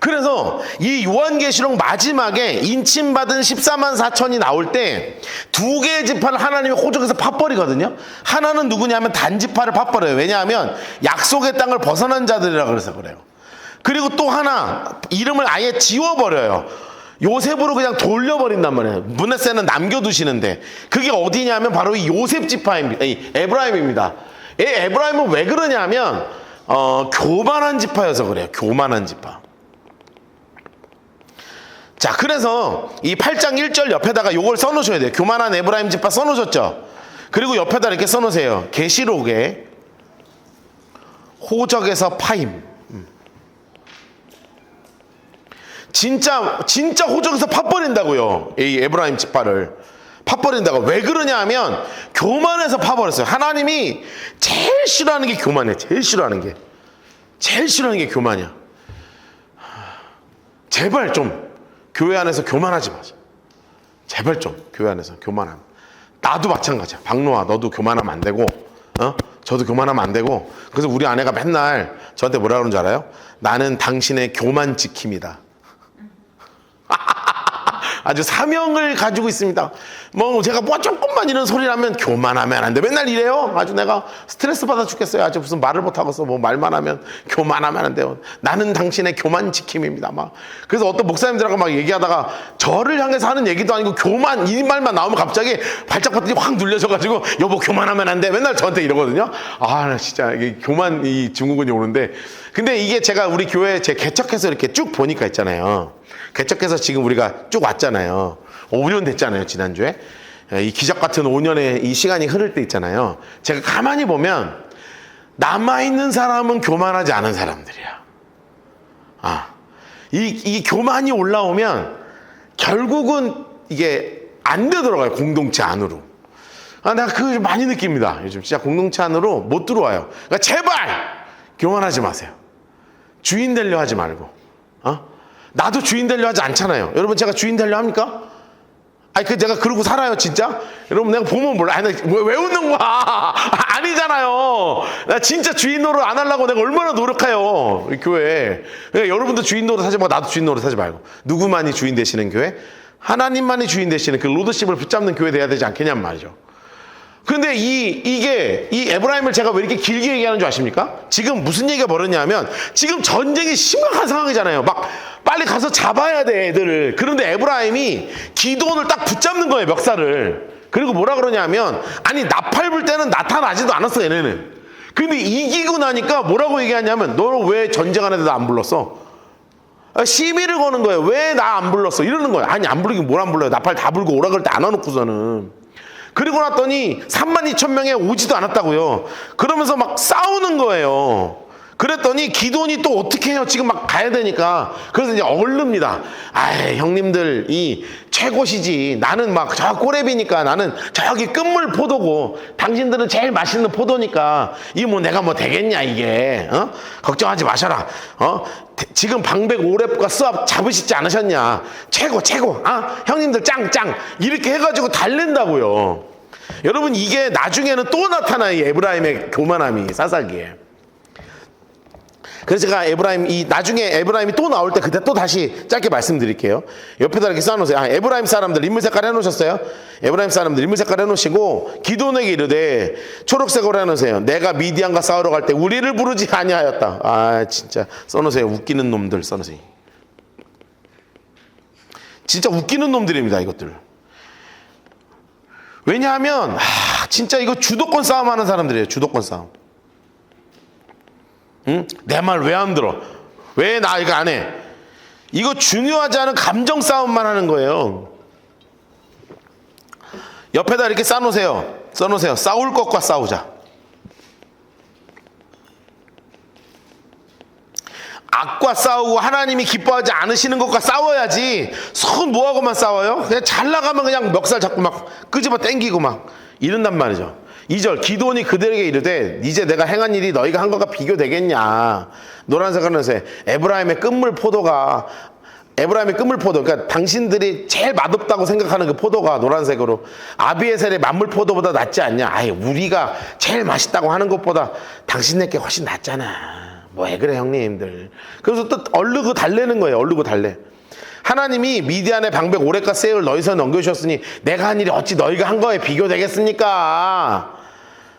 그래서 이 요한계시록 마지막에 인침받은 14만 4천이 나올 때 두 개의 지파를 하나님이 호적에서 팥버리거든요. 하나는 누구냐면 단지파를 팥버려요. 왜냐하면 약속의 땅을 벗어난 자들이라 그래서 그래요. 그리고 또 하나 이름을 아예 지워버려요. 요셉으로 그냥 돌려버린단 말이에요. 므낫세는 남겨두시는데 그게 어디냐면 바로 이 요셉 지파입니다. 이 에브라임입니다. 이 에브라임은 왜 그러냐면 교만한 지파여서 그래요. 교만한 지파. 자, 그래서 이 8장 1절 옆에다가 요걸 써놓으셔야 돼요. 교만한 에브라임 지파 써놓으셨죠? 그리고 옆에다 이렇게 써놓으세요. 계시록에 호적에서 파임. 진짜 호적에서 파버린다고요. 이 에브라임 지파를 파버린다고. 왜 그러냐 하면 교만해서 파버렸어요. 하나님이 제일 싫어하는 게 교만해. 제일 싫어하는 게 교만이야. 제발 좀 교회 안에서 교만하지 마세요. 제발 좀 교회 안에서 교만함. 나도 마찬가지야. 박노아, 너도 교만하면 안 되고, 저도 교만하면 안 되고. 그래서 우리 아내가 맨날 저한테 뭐라 그러는 줄 알아요? 나는 당신의 교만 지킴이다. 아주 사명을 가지고 있습니다. 뭐 제가 뭐 조금만 이런 소리를 하면 교만하면 안 돼. 맨날 이래요. 아주 내가 스트레스 받아 죽겠어요. 아주 무슨 말을 못하고서 뭐 말만 하면 교만하면 안 돼요. 나는 당신의 교만 지킴입니다. 막. 그래서 어떤 목사님들하고 막 얘기하다가 저를 향해서 하는 얘기도 아니고 교만 이 말만 나오면 갑자기 발작 버튼이 확 눌려져가지고 여보 교만하면 안 돼. 맨날 저한테 이러거든요. 아, 나 진짜 이게 교만 이 증후군이 오는데. 근데 이게 제가 우리 교회 제 개척해서 이렇게 쭉 보니까 있잖아요. 개척해서 지금 우리가 쭉 왔잖아요. 5년 됐잖아요, 지난주에. 이 기적 같은 5년의 이 시간이 흐를 때 있잖아요. 제가 가만히 보면 남아있는 사람은 교만하지 않은 사람들이야. 이 교만이 올라오면 결국은 이게 안 되더라고요, 공동체 안으로. 내가 그걸 많이 느낍니다. 요즘 진짜 공동체 안으로 못 들어와요. 그러니까 제발 교만하지 마세요. 주인 되려 하지 말고. 나도 주인 되려 하지 않잖아요. 여러분, 제가 주인 되려 합니까? 제가 그러고 살아요, 진짜? 여러분, 내가 보면 몰라. 왜 웃는 거야? 아니잖아요. 나 진짜 주인 노릇 안 하려고 내가 얼마나 노력해요, 이 교회. 그러니까 여러분도 주인 노릇 하지 말고, 나도 주인 노릇 하지 말고. 누구만이 주인 되시는 교회? 하나님만이 주인 되시는 그 로드십을 붙잡는 교회 돼야 되지 않겠냔 말이죠. 근데 이 에브라임을 제가 왜 이렇게 길게 얘기하는 줄 아십니까? 지금 무슨 얘기가 벌어졌냐면 지금 전쟁이 심각한 상황이잖아요. 막 빨리 가서 잡아야 돼, 애들을. 그런데 에브라임이 기드온을 딱 붙잡는 거예요, 멱살을. 그리고 뭐라 그러냐면, 아니 나팔 불 때는 나타나지도 않았어, 얘네는. 근데 이기고 나니까 뭐라고 얘기하냐면, 너 왜 전쟁하는데 나 안 불렀어? 시비를 거는 거예요. 왜 나 안 불렀어? 이러는 거예요. 아니 안 부르긴 뭘 안 불러요. 나팔 다 불고 오라 그럴 때 안 와놓고서는. 그리고 났더니 32,000명에 오지도 않았다고요. 그러면서 막 싸우는 거예요. 그랬더니 기드온이 또 어떻게 해요? 지금 막 가야 되니까. 그래서 이제 얼릅니다. 아이, 형님들, 이 최고시지. 나는 막 저 꼬레비니까 나는 저기 끝물 포도고 당신들은 제일 맛있는 포도니까 이 뭐 내가 뭐 되겠냐, 이게. 걱정하지 마셔라. 지금 방백 오랩과 스압 잡으시지 않으셨냐. 최고. 형님들 짱. 이렇게 해가지고 달랜다고요. 여러분, 이게 나중에는 또 나타나요. 이 에브라임의 교만함이, 사사기에. 그래서 제가 나중에 에브라임이 또 나올 때 그때 또 다시 짧게 말씀드릴게요. 옆에다 이렇게 써놓으세요. 에브라임 사람들 인물 색깔 해놓으셨어요? 에브라임 사람들 인물 색깔 해놓으시고 기드온에게 이르되 초록색으로 해놓으세요. 내가 미디안과 싸우러 갈 때 우리를 부르지 아니하였다. 진짜 써놓으세요. 웃기는 놈들 써놓으세요. 진짜 웃기는 놈들입니다, 이것들. 왜냐하면 진짜 이거 주도권 싸움 하는 사람들이에요. 주도권 싸움. 응? 내 말 왜 안 들어? 왜 나 이거 안 해? 이거 중요하지 않은 감정 싸움만 하는 거예요. 옆에다 이렇게 써놓으세요. 싸울 것과 싸우자. 악과 싸우고 하나님이 기뻐하지 않으시는 것과 싸워야지. 손 뭐하고만 싸워요? 그냥 잘 나가면 그냥 멱살 잡고 막 끄집어 당기고 막 이런단 말이죠. 2절 기드온이 그들에게 이르되 이제 내가 행한 일이 너희가 한 것과 비교되겠냐. 노란색을 넣으세요. 에브라임의 끝물 포도, 그러니까 당신들이 제일 맛없다고 생각하는 그 포도가 노란색으로 아비에셀의 만물 포도보다 낫지 않냐. 우리가 제일 맛있다고 하는 것보다 당신네께 훨씬 낫잖아. 뭐 왜 그래 형님들. 그래서 또 얼르고 달래는 거예요. 얼르고 달래. 하나님이 미디안의 방백 오랫과 세을 너희 손에 넘겨주셨으니 내가 한 일이 어찌 너희가 한 거에 비교되겠습니까?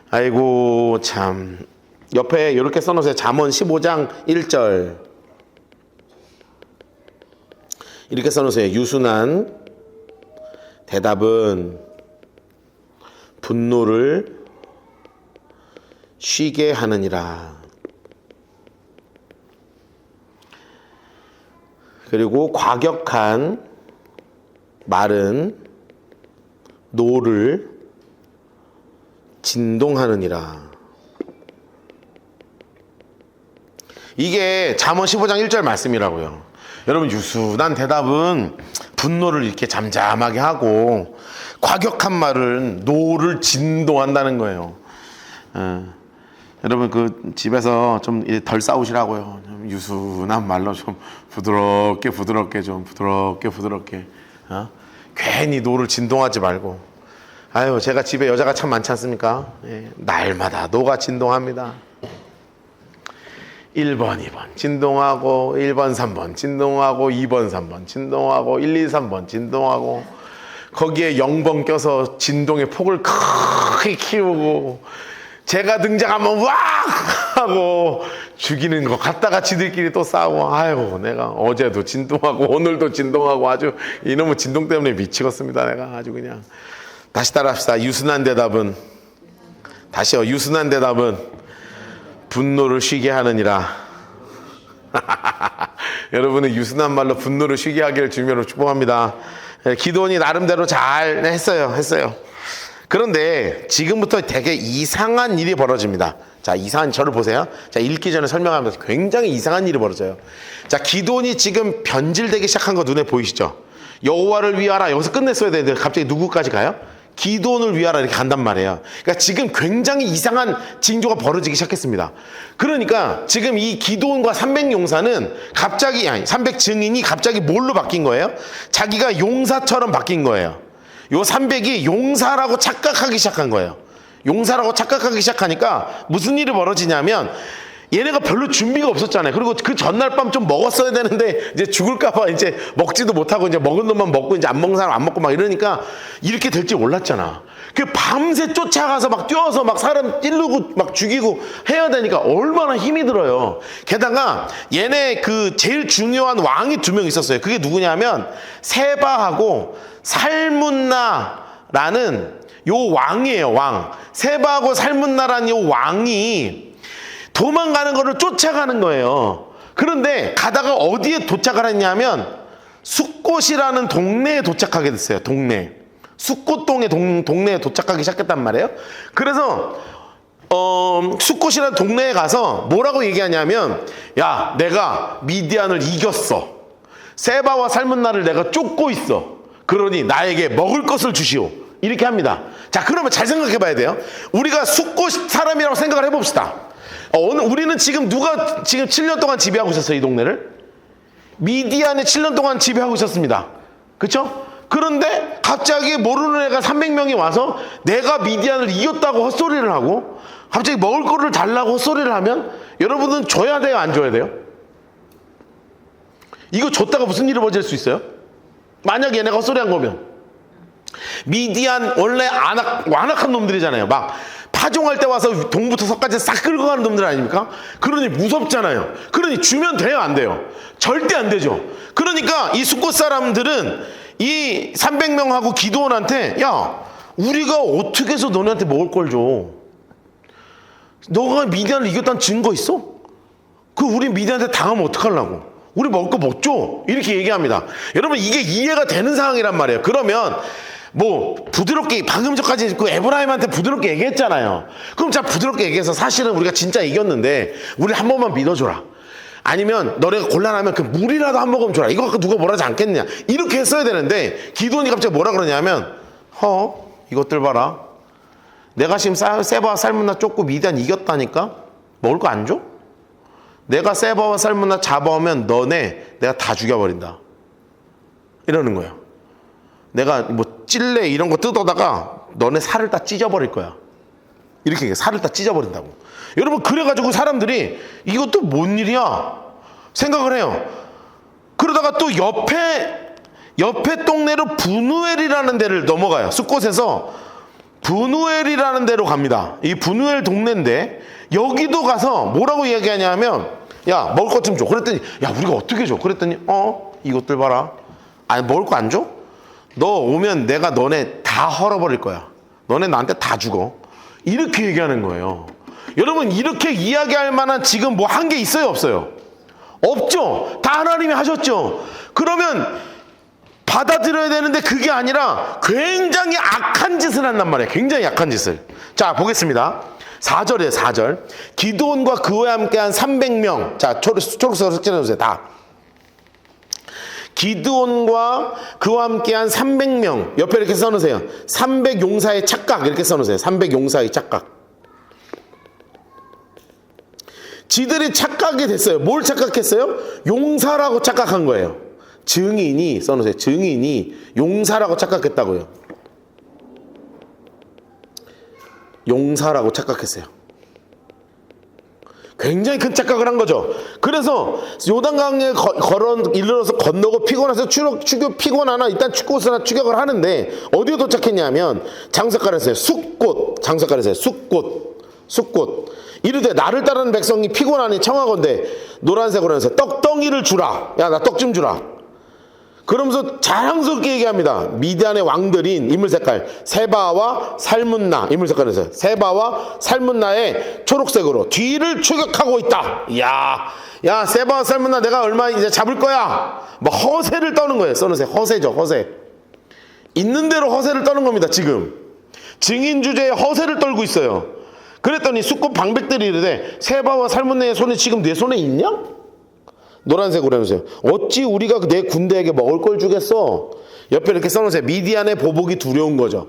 아이고 참. 옆에 이렇게 써놓으세요. 잠언 15장 1절 이렇게 써놓으세요. 유순한 대답은 분노를 쉬게 하느니라. 그리고 과격한 말은 노를 진동하느니라. 이게 잠언 15장 1절 말씀이라고요. 여러분, 유순한 대답은 분노를 이렇게 잠잠하게 하고 과격한 말은 노를 진동한다는 거예요. 여러분, 그 집에서 좀 덜 싸우시라고요. 좀 유순한 말로 좀 부드럽게 괜히 노를 진동하지 말고. 제가 집에 여자가 참 많지 않습니까? 날마다 노가 진동합니다. 1번, 2번 진동하고 1번, 3번 진동하고 2번, 3번 진동하고 1, 2, 3번 진동하고 거기에 0번 껴서 진동의 폭을 크게 키우고 제가 등장하면 왁 하고 죽이는 거 갔다가 지들끼리 또 싸우고. 내가 어제도 진동하고 오늘도 진동하고 아주 이놈의 진동 때문에 미치겠습니다. 내가 아주 그냥. 다시 따라합시다. 유순한 대답은 분노를 쉬게 하느니라. 여러분은 유순한 말로 분노를 쉬게 하기를 주님으로 축복합니다. 기드온이 나름대로 잘 했어요. 그런데 지금부터 되게 이상한 일이 벌어집니다. 자, 이상한 저를 보세요. 자, 읽기 전에 설명하면서 굉장히 이상한 일이 벌어져요. 자, 기드온이 지금 변질되기 시작한 거 눈에 보이시죠? 여호와를 위하라. 여기서 끝냈어야 되는데 갑자기 누구까지 가요? 기드온을 위하라 이렇게 간단 말이에요. 그러니까 지금 굉장히 이상한 징조가 벌어지기 시작했습니다. 그러니까 지금 이 기드온과 300용사는 갑자기 300 증인이 갑자기 뭘로 바뀐 거예요? 자기가 용사처럼 바뀐 거예요. 요 300이 용사라고 착각하기 시작한 거예요. 용사라고 착각하기 시작하니까 무슨 일이 벌어지냐면 얘네가 별로 준비가 없었잖아요. 그리고 그 전날 밤 좀 먹었어야 되는데 이제 죽을까봐 이제 먹지도 못하고 이제 먹은 놈만 먹고 이제 안 먹는 사람 안 먹고 막 이러니까 이렇게 될 줄 몰랐잖아. 그 밤새 쫓아가서 막 뛰어서 막 사람 찌르고 막 죽이고 해야 되니까 얼마나 힘이 들어요. 게다가 얘네 그 제일 중요한 왕이 2명 있었어요. 그게 누구냐면 세바하고 살문나라는 요 왕이에요. 왕. 세바하고 살문나라는 요 왕이 도망가는 거를 쫓아가는 거예요. 그런데 가다가 어디에 도착을 했냐면 숫꽃이라는 동네에 도착하게 됐어요. 동네. 숫꽃동의 동네에 도착하기 시작했단 말이에요. 그래서 숫꽃이라는 동네에 가서 뭐라고 얘기하냐면 야, 내가 미디안을 이겼어. 세바와 살문나를 내가 쫓고 있어. 그러니 나에게 먹을 것을 주시오. 이렇게 합니다. 자, 그러면 잘 생각해 봐야 돼요. 우리가 숫꽃 사람이라고 생각을 해봅시다. 우리는 지금 누가 지금 7년 동안 지배하고 있었어요, 이 동네를? 미디안에 7년 동안 지배하고 있었습니다. 그렇죠? 그런데 갑자기 모르는 애가 300명이 와서 내가 미디안을 이겼다고 헛소리를 하고 갑자기 먹을 거를 달라고 헛소리를 하면 여러분은 줘야 돼요, 안 줘야 돼요? 이거 줬다가 무슨 일이 벌어질 수 있어요? 만약 얘네가 헛소리한 거면 미디안 원래 완악한 놈들이잖아요. 막 파종할 때 와서 동부터 서까지 싹 끌고 가는 놈들 아닙니까? 그러니 무섭잖아요. 그러니 주면 돼요, 안 돼요? 절대 안 되죠. 그러니까 이 숫꽃 사람들은 이 300명하고 기드온한테 야, 우리가 어떻게 해서 너네한테 먹을 걸 줘? 너가 미디안을 이겼다는 증거 있어? 그 우리 미디안한테 당하면 어떡하려고? 우리 먹을 거 못 줘. 이렇게 얘기합니다. 여러분, 이게 이해가 되는 상황이란 말이에요. 그러면 뭐 부드럽게 방금 전까지 그 에브라임한테 부드럽게 얘기했잖아요. 그럼 자, 부드럽게 얘기해서 사실은 우리가 진짜 이겼는데 우리 한 번만 믿어줘라. 아니면 너네가 곤란하면 그 물이라도 한 모금 줘라. 이거 갖고 누가 뭐라 하지 않겠냐. 이렇게 했어야 되는데 기드온이 갑자기 뭐라 그러냐면 이것들 봐라. 내가 지금 세바와 살문나 쫓고 미디안 이겼다니까? 먹을 거 안 줘? 내가 세바와 살문나 잡아오면 너네 내가 다 죽여버린다. 이러는 거예요. 내가 뭐 찔레 이런 거 뜯어다가 너네 살을 다 찢어버릴 거야. 이렇게 얘기해. 살을 다 찢어버린다고. 여러분, 그래가지고 사람들이 이것도 뭔 일이야 생각을 해요. 그러다가 또 옆에 동네로 분우엘이라는 데를 넘어가요. 숫곳에서 분우엘이라는 데로 갑니다. 이 분우엘 동네인데 여기도 가서 뭐라고 이야기하냐면 야, 먹을 것 좀 줘. 그랬더니 야, 우리가 어떻게 줘? 그랬더니 이것들 봐라. 아니, 먹을 거 안 줘? 너 오면 내가 너네 다 헐어버릴 거야. 너네 나한테 다 죽어. 이렇게 얘기하는 거예요. 여러분, 이렇게 이야기할 만한 지금 뭐 한 게 있어요, 없어요? 없죠. 다 하나님이 하셨죠. 그러면 받아들여야 되는데 그게 아니라 굉장히 악한 짓을 한단 말이에요. 굉장히 약한 짓을. 자, 보겠습니다. 4절이에요, 4절. 기드온과 그와 함께한 300명. 자, 초록색으로 색칠해주세요. 다. 기드온과 그와 함께한 300명. 옆에 이렇게 써놓으세요. 300 용사의 착각. 이렇게 써놓으세요. 300 용사의 착각. 지들이 착각이 됐어요. 뭘 착각했어요? 용사라고 착각한 거예요. 증인이 써놓으세요. 증인이 용사라고 착각했다고요. 용사라고 착각했어요. 굉장히 큰 착각을 한 거죠. 그래서 요단강에 이르러서 건너고 피곤해서 피곤하나 일단 숫꽃을 추격을 하는데 어디에 도착했냐면 장석가에서요. 숫꽃. 장석가에서요. 숫꽃. 이르되 나를 따르는 백성이 피곤하니 청하건대 노란색으로 해서 떡덩이를 주라. 야, 나 떡 좀 주라. 그러면서 자랑스럽게 얘기합니다. 미디안의 왕들인 인물색깔 세바와 살문나. 인물색깔에서 세바와 살문나의 초록색으로 뒤를 추격하고 있다. 야, 세바와 살문나 내가 얼마 이제 잡을 거야. 뭐 허세를 떠는 거예요. 써놓으세요. 허세죠, 허세. 있는 대로 허세를 떠는 겁니다. 지금 증인 주제에 허세를 떨고 있어요. 그랬더니 숫꽃 방백들이 이르되 세바와 살문나의 손이 지금 내 손에 있냐? 노란색으로 해놓으세요. 어찌 우리가 내 군대에게 먹을 걸 주겠어? 옆에 이렇게 써놓으세요. 미디안의 보복이 두려운 거죠.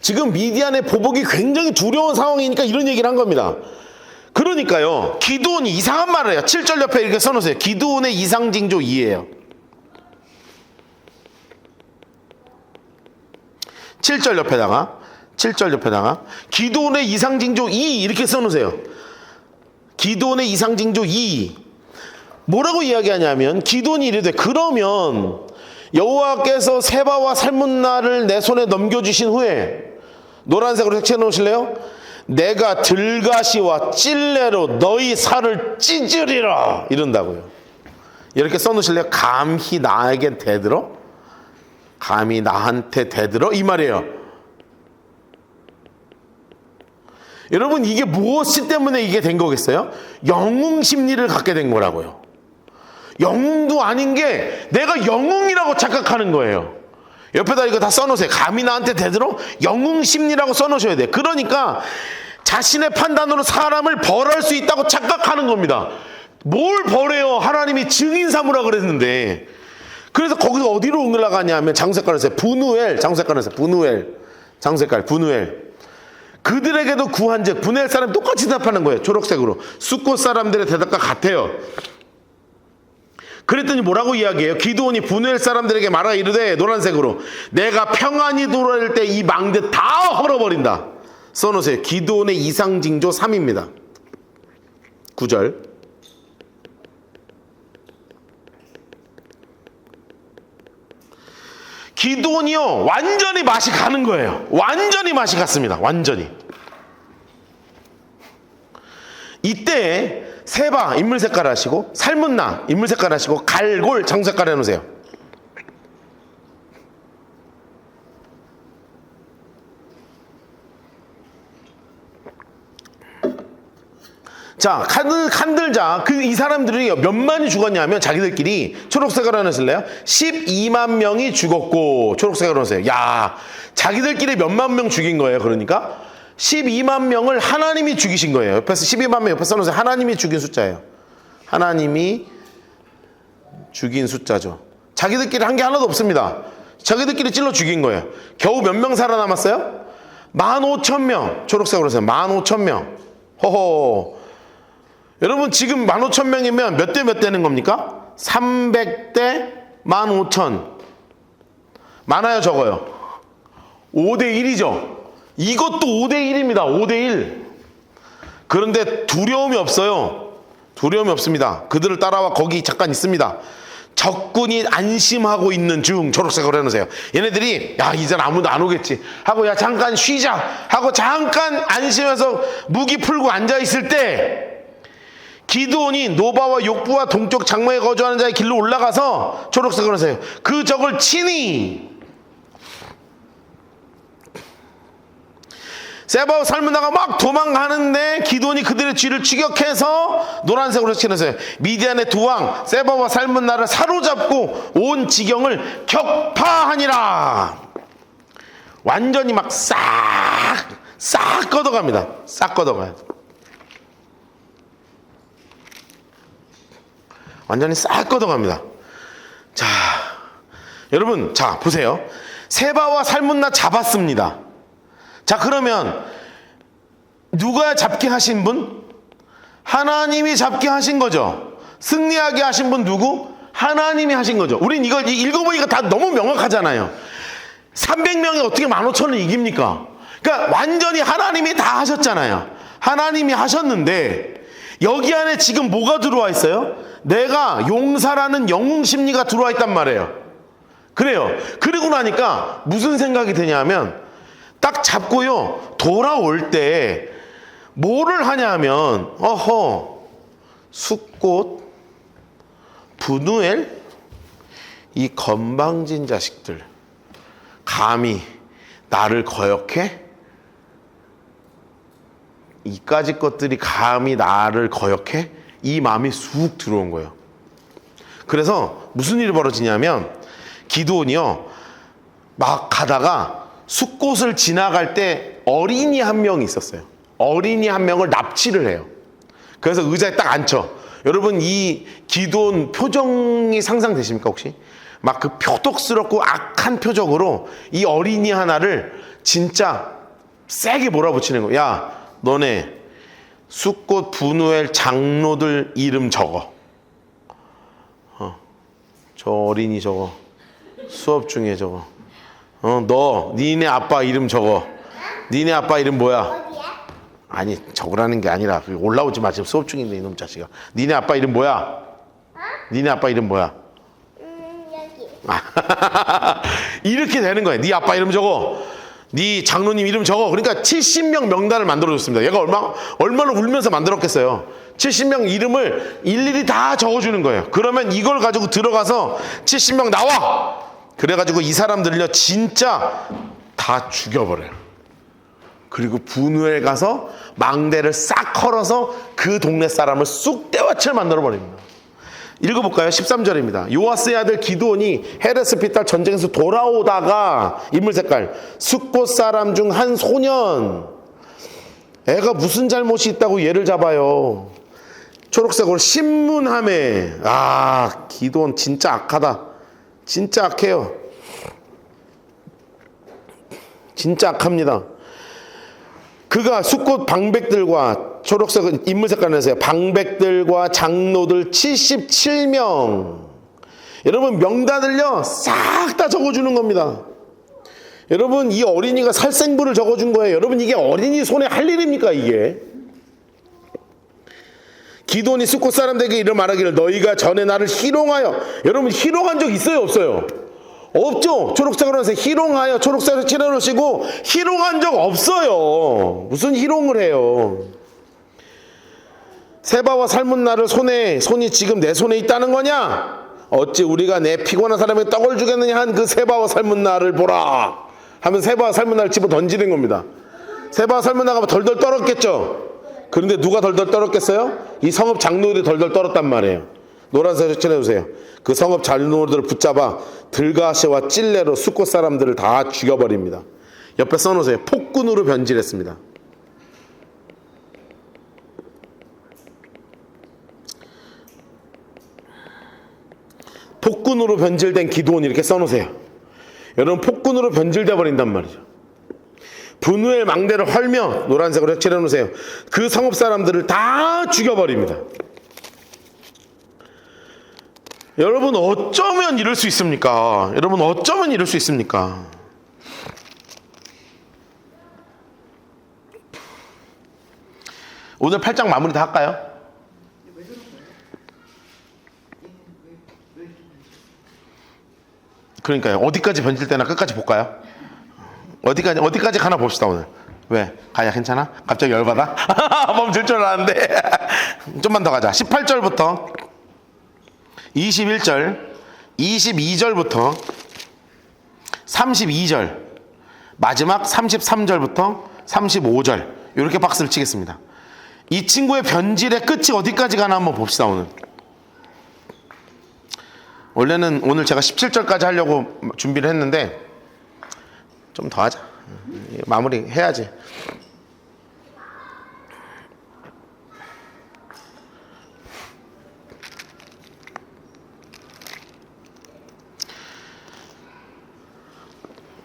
지금 미디안의 보복이 굉장히 두려운 상황이니까 이런 얘기를 한 겁니다. 그러니까요, 기드온이 이상한 말을 해요. 7절 옆에 이렇게 써놓으세요. 기드온의 이상징조 2예요. 7절 옆에다가 7절 옆에다가 기도원의 이상징조 2 이렇게 써놓으세요. 기도원의 이상징조 2 뭐라고 이야기하냐면 기도원이 이르되 그러면 여호와께서 세바와 살문나를 내 손에 넘겨주신 후에 노란색으로 색칠해 놓으실래요? 내가 들가시와 찔레로 너희 살을 찢으리라 이런다고요. 이렇게 써놓으실래요? 감히 나에게 대들어? 감히 나한테 대들어? 이 말이에요. 여러분 이게 무엇이 때문에 이게 된 거겠어요? 영웅 심리를 갖게 된 거라고요. 영웅도 아닌 게 내가 영웅이라고 착각하는 거예요. 옆에다 이거 다 써놓으세요. 감히 나한테 대들어? 영웅 심리라고 써놓으셔야 돼요. 그러니까 자신의 판단으로 사람을 벌할 수 있다고 착각하는 겁니다. 뭘 벌해요? 하나님이 증인 삼으라 그랬는데. 그래서 거기서 어디로 올라가냐면 장색깔에서 분우엘, 장색깔에서 분우엘, 장색깔 분우엘. 그들에게도 구한즉 분우엘 사람 똑같이 대답하는 거예요. 초록색으로. 숫곳 사람들의 대답과 같아요. 그랬더니 뭐라고 이야기해요? 기드온이 분우엘 사람들에게 말하 이르되 노란색으로 내가 평안히 돌아올 때 이 망대 다 헐어버린다. 써놓으세요. 기드온의 이상징조 3입니다. 9절. 기드온이요 완전히 맛이 가는 거예요. 완전히 맛이 갔습니다. 완전히. 이때 세바 인물 색깔 하시고 살문나 인물 색깔 하시고 갈골 장 색깔 해놓으세요. 자, 칸들자. 이 사람들이 몇만이 죽었냐면 자기들끼리 초록색으로 해놓으실래요? 12만 명이 죽었고 초록색으로 해놓으세요. 야, 자기들끼리 몇만 명 죽인 거예요. 그러니까 12만 명을 하나님이 죽이신 거예요. 옆에서 12만 명 옆에 써놓으세요. 하나님이 죽인 숫자예요. 하나님이 죽인 숫자죠. 자기들끼리 한 게 하나도 없습니다. 자기들끼리 찔러 죽인 거예요. 겨우 몇 명 살아남았어요? 15,000명. 초록색으로 해서 15,000명. 호호. 여러분 지금 15,000명이면 몇 대 몇 되는 겁니까? 300대 15,000. 많아요 적어요? 5대1이죠. 이것도 5대1입니다. 5대1. 그런데 두려움이 없어요. 두려움이 없습니다. 그들을 따라와 거기 잠깐 있습니다. 적군이 안심하고 있는 중 초록색으로 해놓으세요. 얘네들이 야 이젠 아무도 안 오겠지 하고 야 잠깐 쉬자 하고 잠깐 안심해서 무기 풀고 앉아있을 때 기드온이 노바와 욕부와 동쪽 장막에 거주하는 자의 길로 올라가서 초록색으로 하세요. 그 적을 치니 세바와 살문나가 막 도망가는데 기드온이 그들의 뒤를 추격해서 노란색으로 칠해서요. 미디안의 두 왕 세바와 살문나를 사로잡고 온 지경을 격파하니라. 완전히 막 싹 걷어갑니다. 싹 걷어가요. 완전히 싹 걷어갑니다. 자, 여러분, 자, 보세요. 세바와 살문나 잡았습니다. 자, 그러면, 누가 잡게 하신 분? 하나님이 잡게 하신 거죠. 승리하게 하신 분 누구? 하나님이 하신 거죠. 우린 이걸 읽어보니까 다 너무 명확하잖아요. 300명이 어떻게 15,000을 이깁니까? 그러니까 완전히 하나님이 다 하셨잖아요. 하나님이 하셨는데, 여기 안에 지금 뭐가 들어와 있어요? 내가 용사라는 영웅 심리가 들어와 있단 말이에요. 그래요. 그리고 나니까 무슨 생각이 드냐면 딱 잡고요 돌아올 때 뭐를 하냐 하면 숫꽃 분우엘 이 건방진 자식들 감히 나를 거역해? 이까짓 것들이 감히 나를 거역해? 이 마음이 쑥 들어온 거예요. 그래서 무슨 일이 벌어지냐면 기드온이요 막 가다가 숫곳을 지나갈 때 어린이 한 명이 있었어요. 어린이 한 명을 납치를 해요. 그래서 의자에 딱 앉혀. 여러분 이 기드온 표정이 상상되십니까 혹시? 막 그 표독스럽고 악한 표정으로 이 어린이 하나를 진짜 세게 몰아붙이는 거야. 야 너네 숫꽃 분우엘 장로들 이름 적어. 저 어린이 저거 수업 중에 저거 니네 아빠 이름 적어. 니네 아빠 이름 뭐야? 어디야? 아니, 적으라는 게 아니라 올라오지 마. 지금 수업 중인데 이놈 자식아. 니네 아빠 이름 뭐야? 니네 아빠 이름 뭐야? 여기. 이렇게 되는 거야. 네 아빠 이름 적어. 네 장로님 이름 적어. 그러니까 70명 명단을 만들어줬습니다. 얘가 얼마나 울면서 만들었겠어요. 70명 이름을 일일이 다 적어주는 거예요. 그러면 이걸 가지고 들어가서 70명 나와! 그래가지고 이 사람들을요, 진짜 다 죽여버려요. 그리고 분우에 가서 망대를 싹 헐어서 그 동네 사람을 쑥대밭을 만들어버립니다. 읽어볼까요? 13절입니다. 요아스의 아들 기드온이 헤레스피탈 전쟁에서 돌아오다가 인물 색깔 숫곳 사람 중 한 소년, 애가 무슨 잘못이 있다고 얘를 잡아요. 초록색으로 신문함에. 기드온 진짜 악하다. 진짜 악해요. 진짜 악합니다. 그가 숫곳 방백들과, 초록색 인물 색깔에서요, 방백들과 장로들 77명. 여러분, 명단을요 싹 다 적어주는 겁니다. 여러분, 이 어린이가 살생부를 적어준 거예요. 여러분, 이게 어린이 손에 할 일입니까 이게? 기드온이 숫곳 사람들에게 이를 말하기를 너희가 전에 나를 희롱하여. 여러분, 희롱한 적 있어요 없어요? 없죠. 초록색으로 해서 희롱하여, 초록색으로 칠해놓으시고 희롱한 적 없어요. 무슨 희롱을 해요? 세바와 삶은 나를 손이 지금 내 손에 있다는 거냐? 어찌 우리가 내 피곤한 사람에게 떡을 주겠느냐 한 그 세바와 삶은 나를 보라 하면 세바와 삶은 나를 집어 던지는 겁니다. 세바와 삶은 나가 덜덜 떨었겠죠. 그런데 누가 덜덜 떨었겠어요? 이 성읍 장로들이 덜덜 떨었단 말이에요. 노란색으로 칠해주세요. 그 성읍 장로들을 붙잡아 들가시와 찔레로 숫곳 사람들을 다 죽여버립니다. 옆에 써놓으세요. 폭군으로 변질했습니다. 폭군으로 변질된 기드온 이렇게 써놓으세요. 여러분, 폭군으로 변질돼 버린단 말이죠. 분우의 망대를 헐며 노란색으로 칠해놓으세요. 그 성읍 사람들을 다 죽여버립니다. 여러분, 어쩌면 이럴 수 있습니까? 여러분, 어쩌면 이럴 수 있습니까? 오늘 8장 마무리 다 할까요? 그러니까요. 어디까지 변질되나 끝까지 볼까요? 어디까지 가나 봅시다 오늘. 왜? 가야 괜찮아? 갑자기 열받아? 멈출 줄 알았는데. 좀만 더 가자. 18절부터 21절, 22절부터 32절, 마지막 33절부터 35절, 이렇게 박스를 치겠습니다. 이 친구의 변질의 끝이 어디까지 가나 한번 봅시다 오늘. 원래는 오늘 제가 17절까지 하려고 준비를 했는데 좀 더 하자. 마무리 해야지.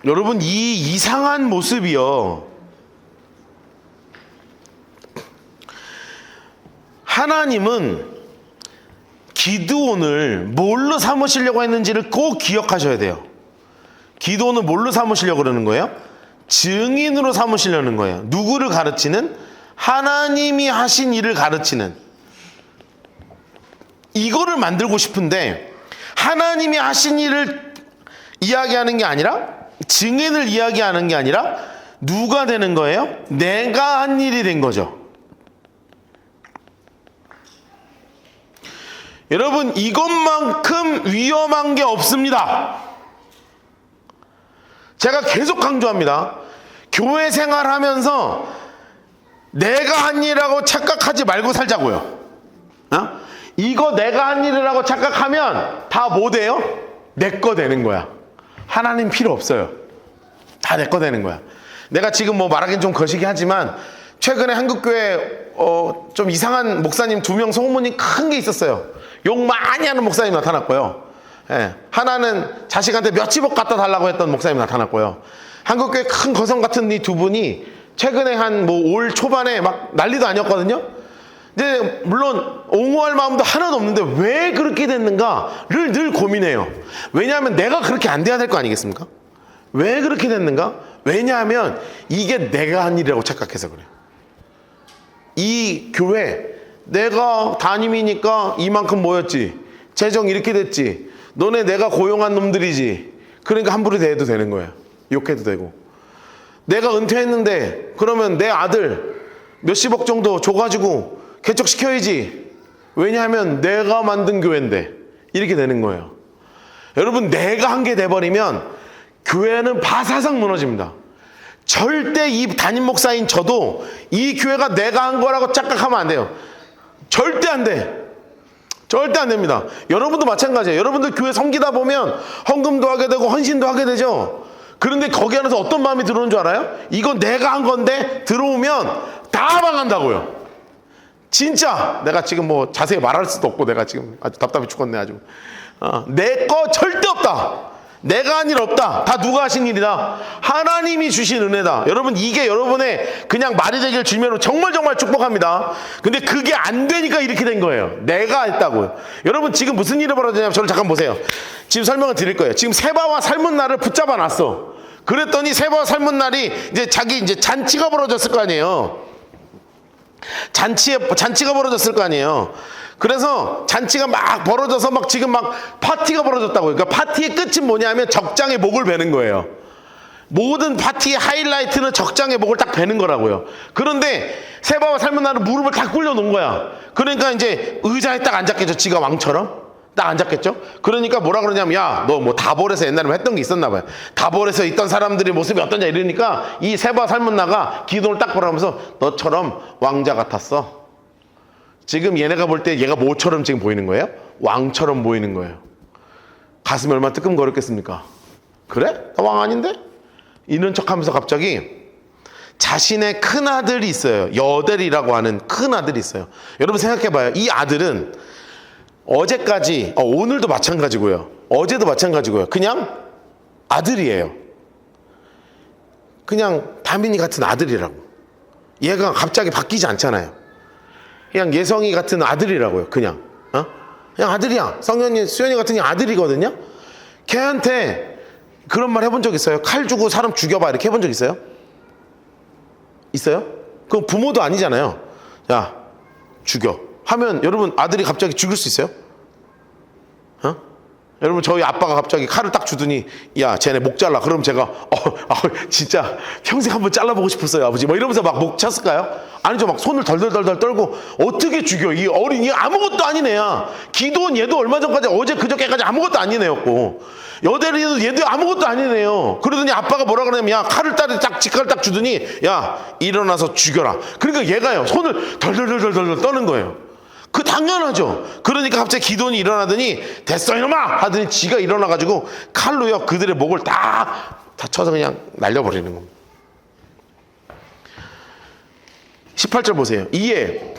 여러분, 이 이상한 모습이요, 하나님은 기드온을 뭘로 삼으시려고 했는지를 꼭 기억하셔야 돼요. 기드온을 뭘로 삼으시려고 그러는 거예요? 증인으로 삼으시려는 거예요. 누구를 가르치는? 하나님이 하신 일을 가르치는. 이거를 만들고 싶은데 하나님이 하신 일을 이야기하는 게 아니라, 증인을 이야기하는 게 아니라 누가 되는 거예요? 내가 한 일이 된 거죠. 여러분, 이것만큼 위험한 게 없습니다. 제가 계속 강조합니다. 교회 생활하면서 내가 한 일이라고 착각하지 말고 살자고요. 이거 내가 한 일이라고 착각하면 다 뭐 돼요? 내 거 되는 거야. 하나님 필요 없어요. 다 내 거 되는 거야. 내가 지금 뭐 말하긴 좀 거시기 하지만 최근에 한국교회 좀 이상한 목사님 2명 소문이 큰 게 있었어요. 욕 많이 하는 목사님 나타났고요. 예, 하나는 자식한테 몇십억 갖다 달라고 했던 목사님 나타났고요. 한국교회 큰 거성 같은 이 두 분이 최근에 한 뭐 올 초반에 막 난리도 아니었거든요. 근데 물론 옹호할 마음도 하나도 없는데 왜 그렇게 됐는가를 늘 고민해요. 왜냐하면 내가 그렇게 안 돼야 될 거 아니겠습니까? 왜 그렇게 됐는가? 왜냐하면 이게 내가 한 일이라고 착각해서 그래요. 이 교회 내가 담임이니까 이만큼 모였지, 재정 이렇게 됐지, 너네 내가 고용한 놈들이지, 그러니까 함부로 대해도 되는 거예요. 욕해도 되고. 내가 은퇴했는데 그러면 내 아들 몇십억 정도 줘가지고 개척시켜야지, 왜냐하면 내가 만든 교회인데, 이렇게 되는 거예요. 여러분, 내가 한 게 돼버리면 교회는 바사삭 무너집니다. 절대 이 담임 목사인 저도 이 교회가 내가 한 거라고 착각하면 안 돼요. 절대 안 돼. 절대 안 됩니다. 여러분도 마찬가지예요. 여러분들 교회 섬기다 보면 헌금도 하게 되고 헌신도 하게 되죠. 그런데 거기 안에서 어떤 마음이 들어오는 줄 알아요? 이건 내가 한 건데 들어오면 다 망한다고요. 진짜 내가 지금 뭐 자세히 말할 수도 없고 내가 지금 아주 답답해 죽겠네 아주. 내 거 절대 없다. 내가 한 일 없다. 다 누가 하신 일이다. 하나님이 주신 은혜다. 여러분, 이게 여러분의 그냥 말이 되길 주님으로 정말 축복합니다. 근데 그게 안 되니까 이렇게 된 거예요. 내가 했다고요. 여러분, 지금 무슨 일이 벌어지냐면 저를 잠깐 보세요. 지금 설명을 드릴 거예요. 지금 세바와 살문나를 붙잡아 놨어. 그랬더니 세바와 살문날이 이제 잔치가 벌어졌을 거 아니에요. 잔치가 벌어졌을 거 아니에요. 그래서 잔치가 막 벌어져서 막 지금 막 파티가 벌어졌다고요. 그러니까 파티의 끝은 뭐냐면 적장의 목을 베는 거예요. 모든 파티의 하이라이트는 적장의 목을 딱 베는 거라고요. 그런데 세바와 살문나는 무릎을 딱 꿇려 놓은 거야. 그러니까 이제 의자에 딱 앉았겠죠. 지가 왕처럼 딱 앉았겠죠. 그러니까 뭐라 그러냐면, 야, 너 뭐 다볼에서 옛날에 뭐 했던 게 있었나 봐요. 다볼에서 있던 사람들의 모습이 어떠냐 이러니까 이 세바와 살문나가 기둥을 딱 보라면서 너처럼 왕자 같았어. 지금 얘네가 볼 때 얘가 뭐처럼 지금 보이는 거예요? 왕처럼 보이는 거예요. 가슴이 얼마나 뜨끔거렸겠습니까? 그래? 나 왕 아닌데? 이런 척하면서 갑자기 자신의 큰아들이 있어요. 여델이라고 하는 큰아들이 있어요. 여러분 생각해봐요. 이 아들은 어제까지, 오늘도 마찬가지고요, 어제도 마찬가지고요, 그냥 아들이에요. 그냥 다민이 같은 아들이라고. 얘가 갑자기 바뀌지 않잖아요. 그냥 예성이 같은 아들이라고요. 그냥 아들이야. 성현이, 수현이 같은 아들이거든요. 걔한테 그런 말 해본 적 있어요? 칼 주고 사람 죽여봐 이렇게 해본 적 있어요? 있어요? 그럼 부모도 아니잖아요. 야, 죽여 하면 여러분 아들이 갑자기 죽일 수 있어요? 여러분, 저희 아빠가 갑자기 칼을 딱 주더니 야, 쟤네 목 잘라. 그럼 제가 진짜 평생 한번 잘라보고 싶었어요 아버지, 뭐 이러면서 막 목 쳤을까요? 아니죠. 막 손을 덜덜덜 떨고 어떻게 죽여. 이 어린이 아무것도 아닌 애야. 기도원 얘도 얼마 전까지, 어제 그저께까지 아무것도 아닌 애였고, 여대리도 얘도 아무것도 아닌 애예요. 그러더니 아빠가 뭐라 그러냐면, 야, 칼을 딱 직칼을 딱 주더니 야, 일어나서 죽여라. 그러니까 얘가요 손을 덜덜덜 떠는 거예요. 그 당연하죠. 그러니까 갑자기 기도원이 일어나더니 됐어 이놈아 하더니 지가 일어나가지고 칼로요 그들의 목을 다 쳐서 그냥 날려버리는 겁니다. 18절 보세요. 이에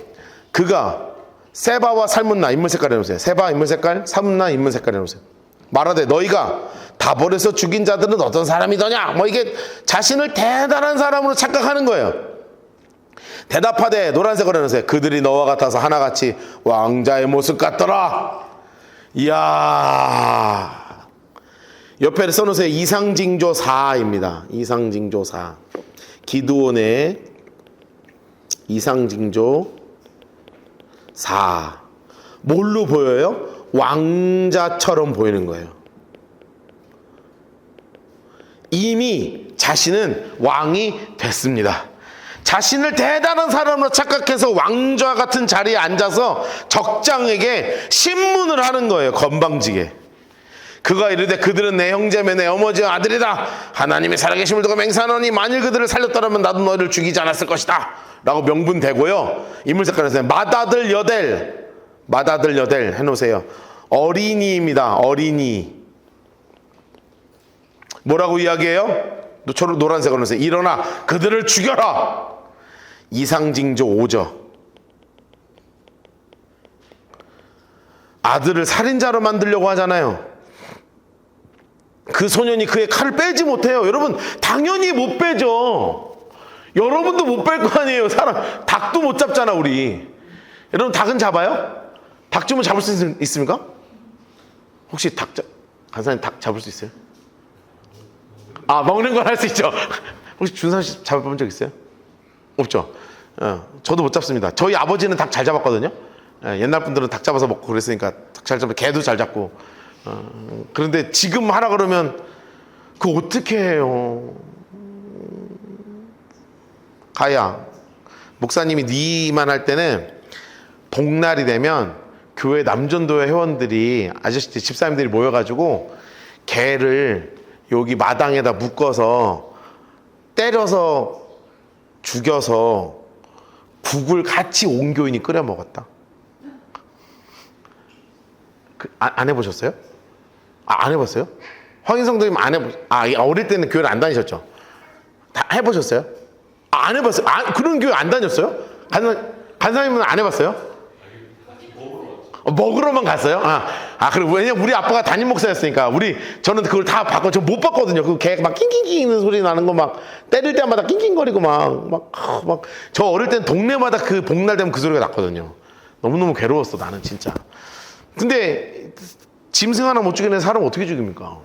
그가 세바와 살문나 인물 색깔 해놓으세요. 세바 인물 색깔, 살문나 인물 색깔 해놓으세요. 말하되 너희가 다볼에서 죽인 자들은 어떤 사람이더냐, 뭐 이게 자신을 대단한 사람으로 착각하는 거예요. 대답하되 노란색으로 해놓으세요. 그들이 너와 같아서 하나같이 왕자의 모습 같더라. 이야, 옆에 써놓으세요. 이상징조 4입니다. 이상징조 4. 기드온의 이상징조 4. 뭘로 보여요? 왕자처럼 보이는 거예요. 이미 자신은 왕이 됐습니다. 자신을 대단한 사람으로 착각해서 왕좌 같은 자리에 앉아서 적장에게 신문을 하는 거예요. 건방지게. 그가 이르되 그들은 내 형제며 내 어머니의 아들이다. 하나님의 살아계심을 두고 맹세하노니 만일 그들을 살렸더라면 나도 너희를 죽이지 않았을 것이다 라고 명분되고요. 인물 색깔에서 맏아들 여델 해놓으세요. 어린이입니다. 어린이. 뭐라고 이야기해요? 노란색으로 해놓으세요. 일어나 그들을 죽여라. 이상징조 5죠. 아들을 살인자로 만들려고 하잖아요. 그 소년이 그의 칼을 빼지 못해요. 여러분, 당연히 못 빼죠. 여러분도 못 뺄 거 아니에요. 사람 닭도 못 잡잖아 우리. 여러분, 닭은 잡아요? 닭 좀 잡을 수 있습니까? 혹시 간사님 닭 잡을 수 있어요? 아, 먹는 건 할 수 있죠. 혹시 준상 씨 잡아본 적 있어요? 없죠. 저도 못 잡습니다. 저희 아버지는 닭 잘 잡았거든요. 옛날 분들은 닭 잡아서 먹고 그랬으니까 닭 잘 잡고 개도 잘 잡고. 그런데 지금 하라 그러면 그거 어떻게 해요? 가야 목사님이 니만 할 때는 복날이 되면 교회 남전도회 회원들이 아저씨들 집사님들이 모여가지고 개를 여기 마당에다 묶어서 때려서 죽여서 국을 같이 온 교인이 끓여 먹었다. 안 해보셨어요? 안 해봤어요? 황인성도님 안 해보. 어릴 때는 교회를 안 다니셨죠? 다 해보셨어요? 안 해봤어요? 그런 교회 안 다녔어요? 간사님은 안 해봤어요? 먹으러만 갔어요? 그리고 왜냐면 우리 아빠가 담임 목사였으니까 저는 그걸 다 봤고 저 못 봤거든요. 그 개 막 낑낑낑 소리 나는 거 막 때릴 때마다 낑낑거리고 막 저 어릴 땐 동네마다 그 복날 되면 그 소리가 났거든요. 너무너무 괴로웠어 나는 진짜. 근데 짐승 하나 못 죽이는 사람 어떻게 죽입니까?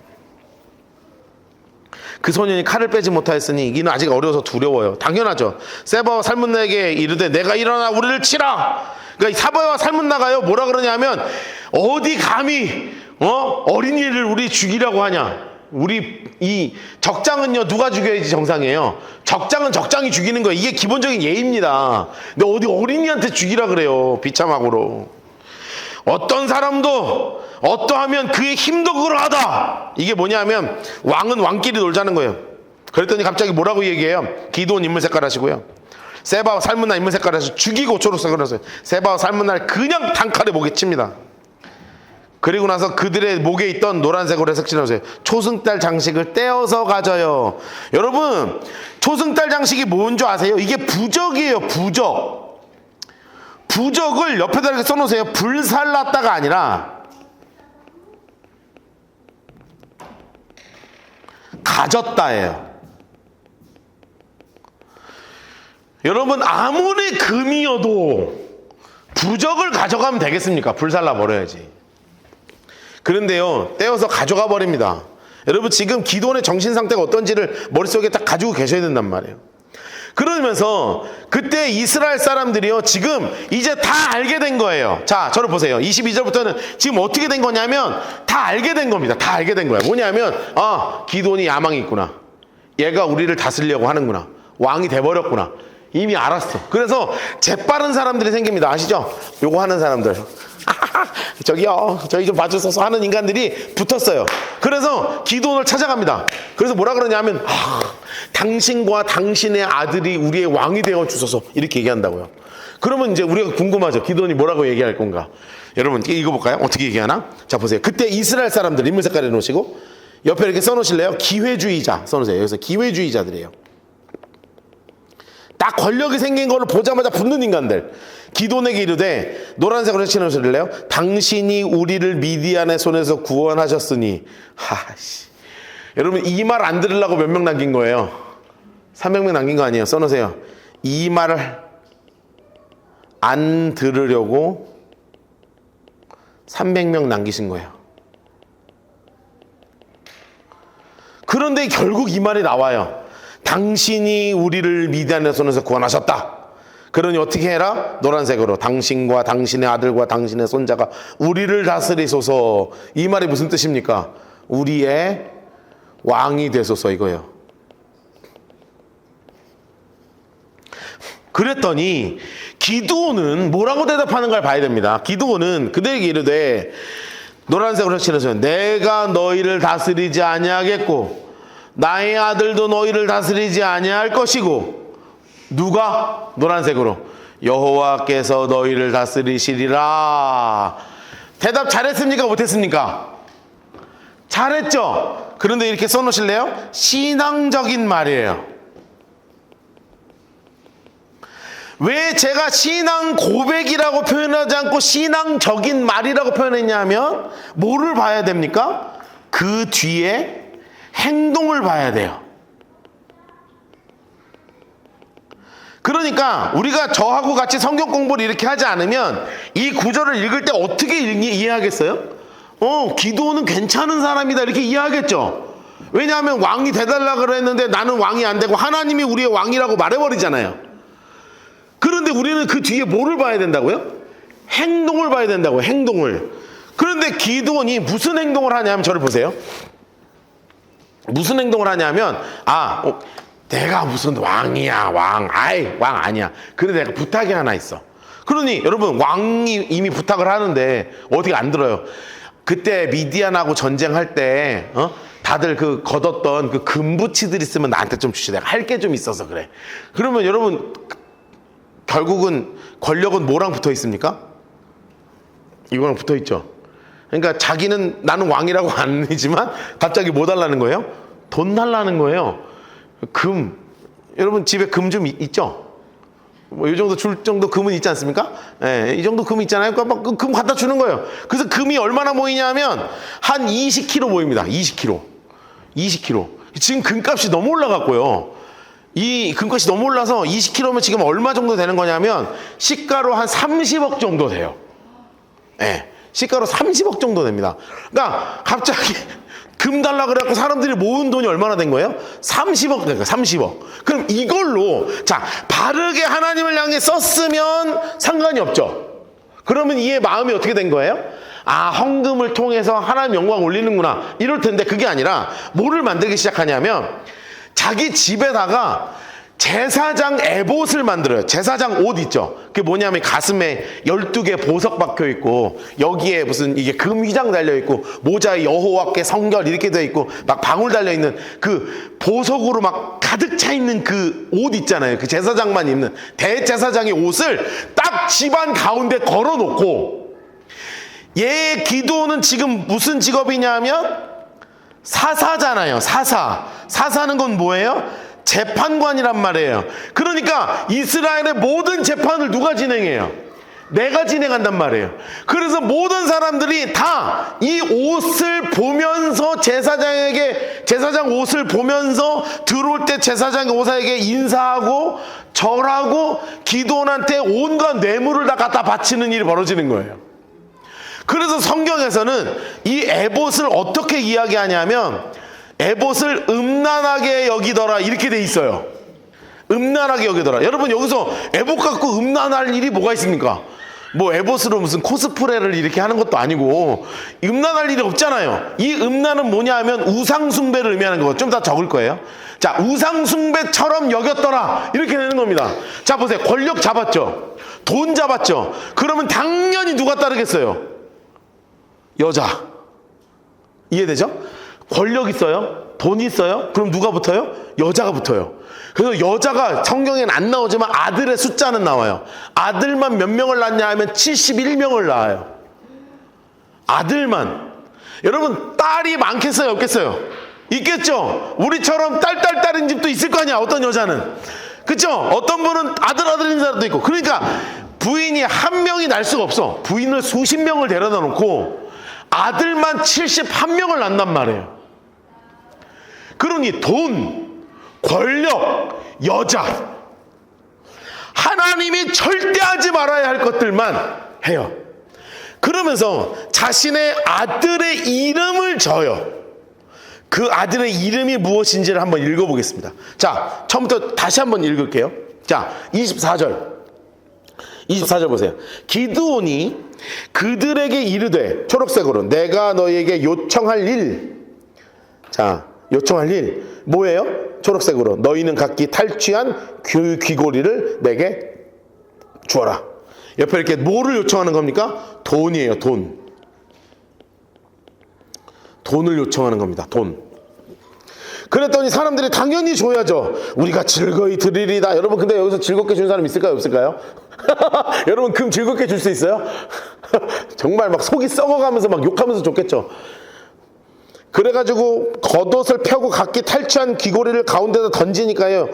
그 소년이 칼을 빼지 못하였으니 이는 아직 어려서 두려워요. 당연하죠. 세바와 살문나에게 이르되 내가 일어나 우리를 치라. 그러니까 사바와 살문나가요 뭐라 그러냐면 어디 감히 어린이를 우리 죽이라고 하냐. 우리 이 적장은요 누가 죽여야지 정상이에요. 적장은 적장이 죽이는 거예요. 이게 기본적인 예입니다. 근데 어디 어린이한테 죽이라 그래요. 비참하고로. 어떤 사람도 어떠하면 그의 힘도 그러하다. 이게 뭐냐면 왕은 왕끼리 놀자는 거예요. 그랬더니 갑자기 뭐라고 얘기해요? 기드온 인물 색깔 하시고요. 세바와 살문나 인물 색깔 하셔서 죽이고 초록색을 하세요. 세바와 살문나를 그냥 단칼에 목에 칩니다. 그리고 나서 그들의 목에 있던 노란색으로 해서 칠하세요. 초승달 장식을 떼어서 가져요. 여러분 초승달 장식이 뭔 줄 아세요? 이게 부적이에요. 부적을 옆에다 이렇게 써놓으세요. 불살랐다가 아니라 가졌다예요. 여러분 아무리 금이어도 부적을 가져가면 되겠습니까? 불살라 버려야지. 그런데요 떼어서 가져가 버립니다. 여러분 지금 기도원의 정신 상태가 어떤지를 머릿속에 딱 가지고 계셔야 된단 말이에요. 그러면서 그때 이스라엘 사람들이요 지금 이제 다 알게 된 거예요. 자 저를 보세요. 22절부터는 지금 어떻게 된 거냐면 다 알게 된 겁니다. 다 알게 된 거야. 뭐냐면 기드온이 야망이 있구나. 얘가 우리를 다스리려고 하는구나. 왕이 돼버렸구나. 이미 알았어. 그래서 재빠른 사람들이 생깁니다. 아시죠? 요거 하는 사람들. 저기요 저희 좀 봐주소서 하는 인간들이 붙었어요. 그래서 기드온을 찾아갑니다. 그래서 뭐라 그러냐면 당신과 당신의 아들이 우리의 왕이 되어 주소서 이렇게 얘기한다고요. 그러면 이제 우리가 궁금하죠. 기드온이 뭐라고 얘기할 건가. 여러분 읽어볼까요? 어떻게 얘기하나? 자 보세요. 그때 이스라엘 사람들 인물 색깔 해놓으시고 옆에 이렇게 써놓으실래요? 기회주의자 써놓으세요. 여기서 기회주의자들이에요. 딱 권력이 생긴 거를 보자마자 붙는 인간들. 기드온에게 이르되 노란색으로 칠해놓으실래요? 당신이 우리를 미디안의 손에서 구원하셨으니. 여러분 이 말 안 들으려고 몇 명 남긴 거예요? 300명 남긴 거 아니에요? 써놓으세요. 이 말을 안 들으려고 300명 남기신 거예요. 그런데 결국 이 말이 나와요. 당신이 우리를 미디안의 손에서 구원하셨다. 그러니 어떻게 해라? 노란색으로 당신과 당신의 아들과 당신의 손자가 우리를 다스리소서. 이 말이 무슨 뜻입니까? 우리의 왕이 되소서 이거예요. 그랬더니 기드온은 뭐라고 대답하는 걸 봐야 됩니다. 기드온은 그들에게 이르되 노란색으로 칠해서 내가 너희를 다스리지 아니하겠고 나의 아들도 너희를 다스리지 아니할 것이고. 누가? 노란색으로 여호와께서 너희를 다스리시리라. 대답 잘했습니까? 못했습니까? 잘했죠. 그런데 이렇게 써놓으실래요? 신앙적인 말이에요. 왜 제가 신앙 고백이라고 표현하지 않고 신앙적인 말이라고 표현했냐면 뭐를 봐야 됩니까? 그 뒤에 행동을 봐야 돼요. 그러니까 우리가 저하고 같이 성경 공부를 이렇게 하지 않으면 이 구절을 읽을 때 어떻게 이해하겠어요? 기드온은 괜찮은 사람이다 이렇게 이해하겠죠. 왜냐하면 왕이 돼달라 그랬는데 나는 왕이 안 되고 하나님이 우리의 왕이라고 말해버리잖아요. 그런데 우리는 그 뒤에 뭐를 봐야 된다고요? 행동을 봐야 된다고요. 행동을. 그런데 기드온이 무슨 행동을 하냐면 저를 보세요. 무슨 행동을 하냐면 내가 무슨 왕이야 왕. 왕 아니야. 그런데 내가 부탁이 하나 있어. 그러니 여러분 왕이 이미 부탁을 하는데 어떻게 안 들어요. 그때 미디안하고 전쟁할 때 다들 그 걷었던 그 금부치들 있으면 나한테 좀 주시. 내가 할 게 좀 있어서 그래. 그러면 여러분 결국은 권력은 뭐랑 붙어 있습니까? 이거랑 붙어 있죠. 그러니까 자기는 나는 왕이라고 아니지만 갑자기 뭐 달라는 거예요? 돈 달라는 거예요. 금. 여러분 집에 금 좀 있죠? 뭐 이 정도 줄 정도 금은 있지 않습니까? 이 정도 금 있잖아요. 그러니까 막 금 갖다 주는 거예요. 그래서 금이 얼마나 모이냐면 한 20kg 모입니다. 20kg. 지금 금값이 너무 올라갔고요. 이 금값이 너무 올라서 20kg면 지금 얼마 정도 되는 거냐면 시가로 한 30억 정도 돼요. 시가로 30억 정도 됩니다. 그러니까 갑자기 금 달라 그래갖고 사람들이 모은 돈이 얼마나 된 거예요? 30억 되니까 30억. 그럼 이걸로 바르게 하나님을 향해 썼으면 상관이 없죠. 그러면 이의 마음이 어떻게 된 거예요? 헌금을 통해서 하나님 영광 올리는구나 이럴 텐데 그게 아니라 뭐를 만들기 시작하냐면 자기 집에다가 제사장 에봇을 만들어요. 제사장 옷 있죠. 그게 뭐냐면 가슴에 12개 보석 박혀 있고 여기에 무슨 이게 금 휘장 달려 있고 모자에 여호와께 성결 이렇게 되어 있고 막 방울 달려 있는 그 보석으로 막 가득 차 있는 그 옷 있잖아요. 그 제사장만 입는 대제사장의 옷을 딱 집안 가운데 걸어 놓고 기드온은 지금 무슨 직업이냐면 사사잖아요. 사사는 건 뭐예요? 재판관이란 말이에요. 그러니까 이스라엘의 모든 재판을 누가 진행해요? 내가 진행한단 말이에요. 그래서 모든 사람들이 다 이 옷을 보면서 제사장 옷을 보면서 들어올 때 제사장 옷에게 인사하고 절하고 기드온한테 온갖 뇌물을 다 갖다 바치는 일이 벌어지는 거예요. 그래서 성경에서는 이 에봇을 어떻게 이야기하냐면 에봇을 음란하게 여기더라 이렇게 돼 있어요. 음란하게 여기더라. 여러분 여기서 에봇 갖고 음란할 일이 뭐가 있습니까? 뭐 에봇으로 무슨 코스프레를 이렇게 하는 것도 아니고 음란할 일이 없잖아요. 이 음란은 뭐냐 하면 우상숭배를 의미하는 거고 좀 더 적을 거예요. 자, 우상숭배처럼 여겼더라 이렇게 되는 겁니다. 자 보세요. 권력 잡았죠. 돈 잡았죠. 그러면 당연히 누가 따르겠어요? 여자. 이해되죠? 권력 있어요? 돈 있어요? 그럼 누가 붙어요? 여자가 붙어요. 그래서 여자가 성경에는 안 나오지만 아들의 숫자는 나와요. 아들만 몇 명을 낳냐 하면 71명을 낳아요. 아들만. 여러분 딸이 많겠어요? 없겠어요? 있겠죠? 우리처럼 딸인 집도 있을 거 아니야. 어떤 여자는. 그쵸? 어떤 분은 아들인 사람도 있고. 그러니까 부인이 한 명이 날 수가 없어. 부인을 수십 명을 데려다 놓고 아들만 71명을 낳는단 말이에요. 그러니 돈, 권력, 여자, 하나님이 절대 하지 말아야 할 것들만 해요. 그러면서 자신의 아들의 이름을 져요. 그 아들의 이름이 무엇인지를 한번 읽어보겠습니다. 자, 처음부터 다시 한번 읽을게요. 자, 24절 보세요. 기드온이 그들에게 이르되 초록색으로 내가 너에게 요청할 일. 자, 요청할 일 뭐예요? 초록색으로 너희는 각기 탈취한 귀고리를 내게 주어라. 옆에 이렇게 뭐를 요청하는 겁니까? 돈이에요. 돈을 요청하는 겁니다. 돈. 그랬더니 사람들이 당연히 줘야죠. 우리가 즐거이 드리리다. 여러분 근데 여기서 즐겁게 주는 사람 있을까요? 없을까요? 여러분 금 즐겁게 줄 수 있어요? 정말 막 속이 썩어가면서 막 욕하면서 줬겠죠. 그래가지고 겉옷을 펴고 각기 탈취한 귀고리를 가운데다 던지니까요.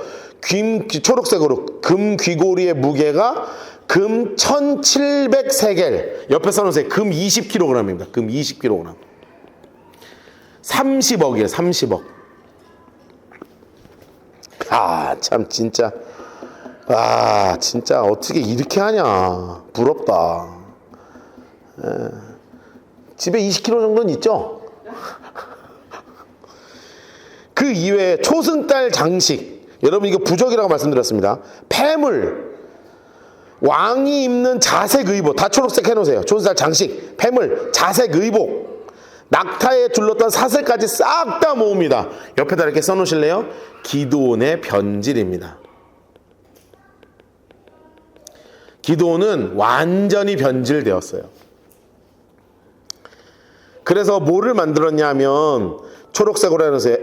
초록색으로 금 귀고리의 무게가 금 1700세겔. 옆에 써놓으세요. 금 20kg입니다. 금 20kg. 30억이에요. 30억. 참 진짜. 진짜 어떻게 이렇게 하냐. 부럽다. 집에 20kg 정도는 있죠? 이외에 초승달 장식, 여러분 이거 부적이라고 말씀드렸습니다. 폐물, 왕이 입는 자색 의복, 다 초록색 해놓으세요. 초승달 장식, 폐물, 자색 의복, 낙타에 둘렀던 사슬까지 싹 다 모읍니다. 옆에다 이렇게 써놓으실래요? 기드온의 변질입니다. 기드온은 완전히 변질되었어요. 그래서 뭐를 만들었냐 하면 초록색으로 해놓으세요.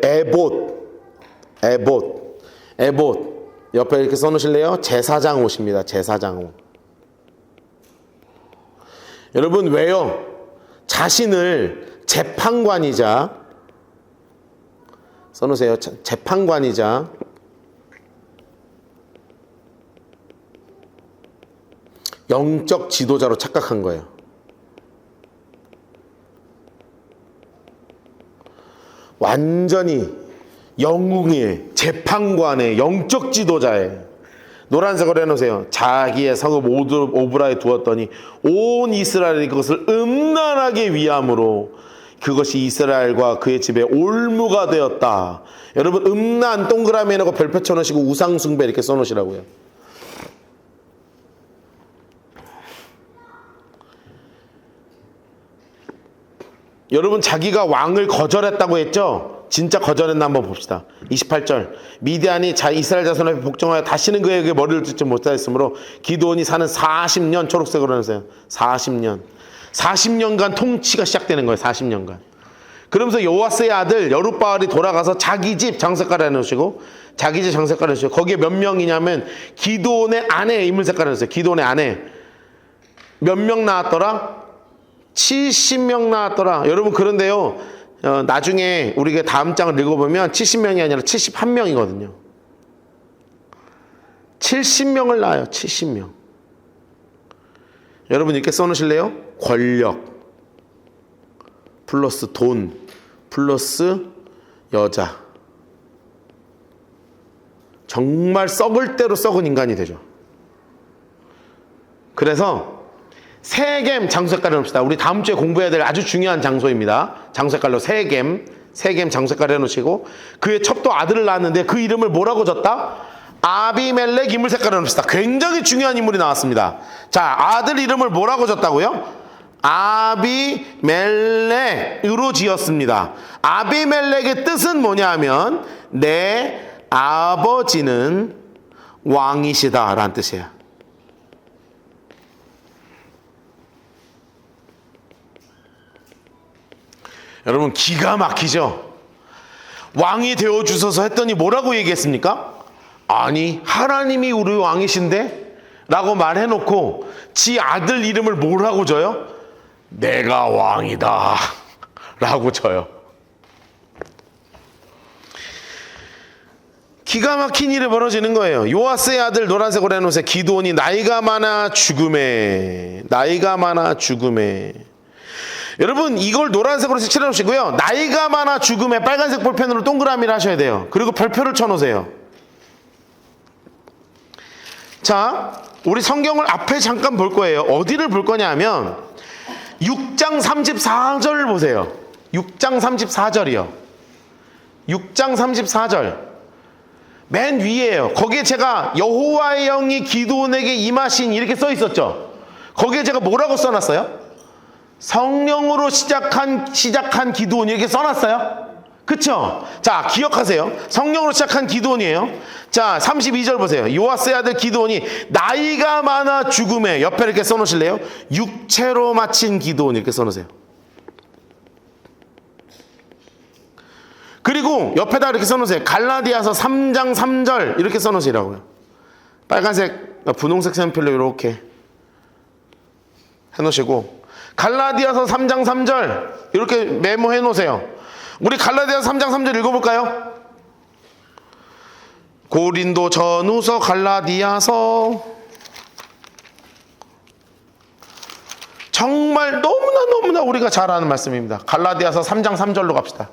에봇 옆에 이렇게 써놓으실래요? 제사장 옷입니다. 제사장 옷. 여러분 왜요? 자신을 재판관이자 써놓으세요. 재판관이자 영적 지도자로 착각한 거예요. 완전히 영웅의 재판관의 영적 지도자의 노란색으로 해놓으세요. 자기의 성읍 오브라에 두었더니 온 이스라엘이 그것을 음란하게 위함으로 그것이 이스라엘과 그의 집에 올무가 되었다. 여러분 음란 동그라미 해놓고 별표 쳐놓으시고 우상숭배 이렇게 써놓으시라고요. 여러분 자기가 왕을 거절했다고 했죠? 진짜 거절했나 한번 봅시다. 28절 미디안이 이스라엘 자손 앞에 복종하여 다시는 그에게 머리를 뜯지 못하였으므로 기드온이 사는 40년 초록색으로 해주세요. 40년간 통치가 시작되는 거예요. 40년간. 그러면서 요아스의 아들 여룻바알이 돌아가서 자기 집 장색깔을 해놓으시고 자기 집 장색깔을 해놓으시고 거기에 몇 명이냐면 기드온의 아내 인물색깔을 해놓으세요. 기드온의 아내 몇 명 나왔더라? 70명 나왔더라. 여러분 그런데요 나중에 우리가 다음 장을 읽어보면 70명이 아니라 71명이거든요 70명을 낳아요. 70명. 여러분 이렇게 써놓으실래요? 권력 플러스 돈 플러스 여자, 정말 썩을 대로 썩은 인간이 되죠. 그래서 세겜 장소색깔을 해놓읍시다. 우리 다음 주에 공부해야 될 아주 중요한 장소입니다. 장소색깔로 세겜 장소색깔 해놓으시고 그의 첩도 아들을 낳았는데 그 이름을 뭐라고 졌다? 아비멜렉 인물색깔을 해놓읍시다. 굉장히 중요한 인물이 나왔습니다. 자, 아들 이름을 뭐라고 졌다고요? 아비멜렉으로 지었습니다. 아비멜렉의 뜻은 뭐냐 하면 내 아버지는 왕이시다 라는 뜻이에요. 여러분 기가 막히죠? 왕이 되어주셔서 했더니 뭐라고 얘기했습니까? 아니 하나님이 우리 왕이신데? 라고 말해놓고 지 아들 이름을 뭐라고 져요? 내가 왕이다 라고 져요. 기가 막힌 일이 벌어지는 거예요. 요아스의 아들 노란색으로 해놓으세요. 기드온이 나이가 많아 죽음에 여러분 이걸 노란색으로 칠해놓으시고요. 나이가 많아 죽음에 빨간색 볼펜으로 동그라미를 하셔야 돼요. 그리고 별표를 쳐놓으세요. 자, 우리 성경을 앞에 잠깐 볼 거예요. 어디를 볼 거냐 하면 6장 34절을 보세요. 6장 34절이요. 6장 34절 맨 위에요. 거기에 제가 여호와의 영이 기드온에게 임하신 이렇게 써 있었죠. 거기에 제가 뭐라고 써놨어요? 성령으로 시작한 기드온 이렇게 써놨어요. 그쵸? 자, 기억하세요. 성령으로 시작한 기드온이에요. 자, 32절 보세요. 요아스의 아들 기드온이 나이가 많아 죽음에 옆에 이렇게 써놓으실래요? 육체로 마친 기드온 이렇게 써놓으세요. 그리고 옆에다 이렇게 써놓으세요. 갈라디아서 3장 3절 이렇게 써놓으시라고요. 빨간색, 분홍색 샘플로 이렇게 해놓으시고 갈라디아서 3장 3절 이렇게 메모해 놓으세요. 우리 갈라디아서 3장 3절 읽어볼까요? 고린도 전후서 갈라디아서 정말 너무나 우리가 잘 아는 말씀입니다. 갈라디아서 3장 3절로 갑시다.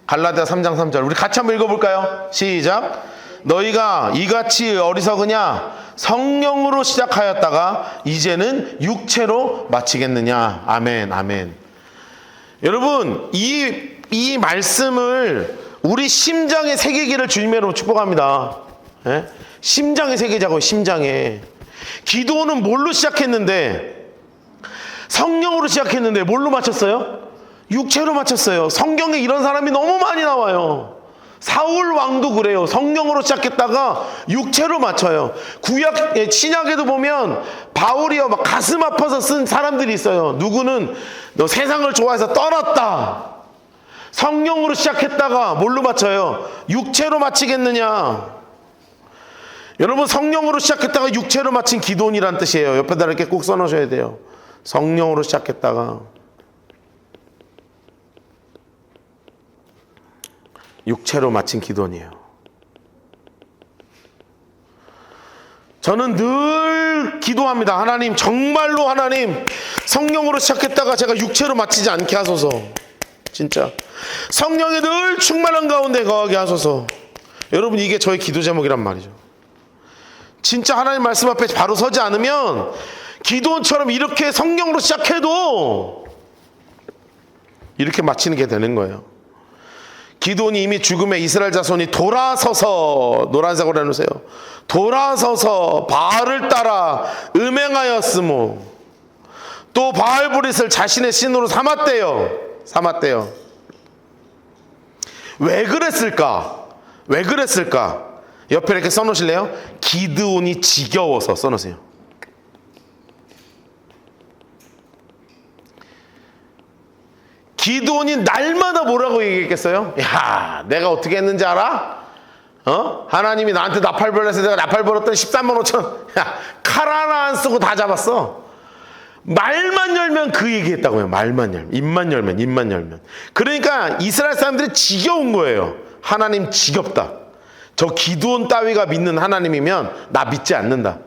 갈라디아 3장 3절 우리 같이 한번 읽어볼까요? 시작. 너희가 이같이 어리석으냐? 성령으로 시작하였다가 이제는 육체로 마치겠느냐? 아멘. 여러분, 이 말씀을 우리 심장에 새기기를 주님의 이름으로 축복합니다. 예? 심장에 새기자고요, 심장에. 기도는 뭘로 시작했는데, 성령으로 시작했는데 뭘로 마쳤어요? 육체로 마쳤어요. 성경에 이런 사람이 너무 많이 나와요. 사울 왕도 그래요. 성령으로 시작했다가 육체로 맞춰요. 신약에도 보면 바울이요, 막 가슴 아파서 쓴 사람들이 있어요. 누구는 너 세상을 좋아해서 떠났다. 성령으로 시작했다가 뭘로 맞춰요? 육체로 마치겠느냐? 여러분, 성령으로 시작했다가 육체로 마친 기도원이란 뜻이에요. 옆에다 이렇게 꼭 써놓으셔야 돼요. 성령으로 시작했다가 육체로 마친 기도원이에요. 저는 늘 기도합니다. 하나님, 정말로 하나님, 성령으로 시작했다가 제가 육체로 마치지 않게 하소서. 진짜 성령에 늘 충만한 가운데 거하게 하소서. 여러분, 이게 저의 기도 제목이란 말이죠. 진짜 하나님 말씀 앞에 바로 서지 않으면 기도원처럼 이렇게 성령으로 시작해도 이렇게 마치는 게 되는 거예요. 기도원이 이미 죽음에 이스라엘 자손이 돌아서서, 노란색으로 해놓으세요. 돌아서서 바알을 따라 음행하였으므 또 바알브릿을 자신의 신으로 삼았대요. 왜 그랬을까? 왜 그랬을까? 옆에 이렇게 써놓으실래요? 기드온이 지겨워서 써놓으세요. 기드온이 날마다 뭐라고 얘기했겠어요? 야, 내가 어떻게 했는지 알아? 하나님이 나한테 나팔 벌려서 내가 나팔 벌었더니 13만 5천 야, 칼 하나 안 쓰고 다 잡았어. 말만 열면 그 얘기했다고요. 말만 열면, 입만 열면. 그러니까 이스라엘 사람들이 지겨운 거예요. 하나님 지겹다. 저 기드온 따위가 믿는 하나님이면 나 믿지 않는다.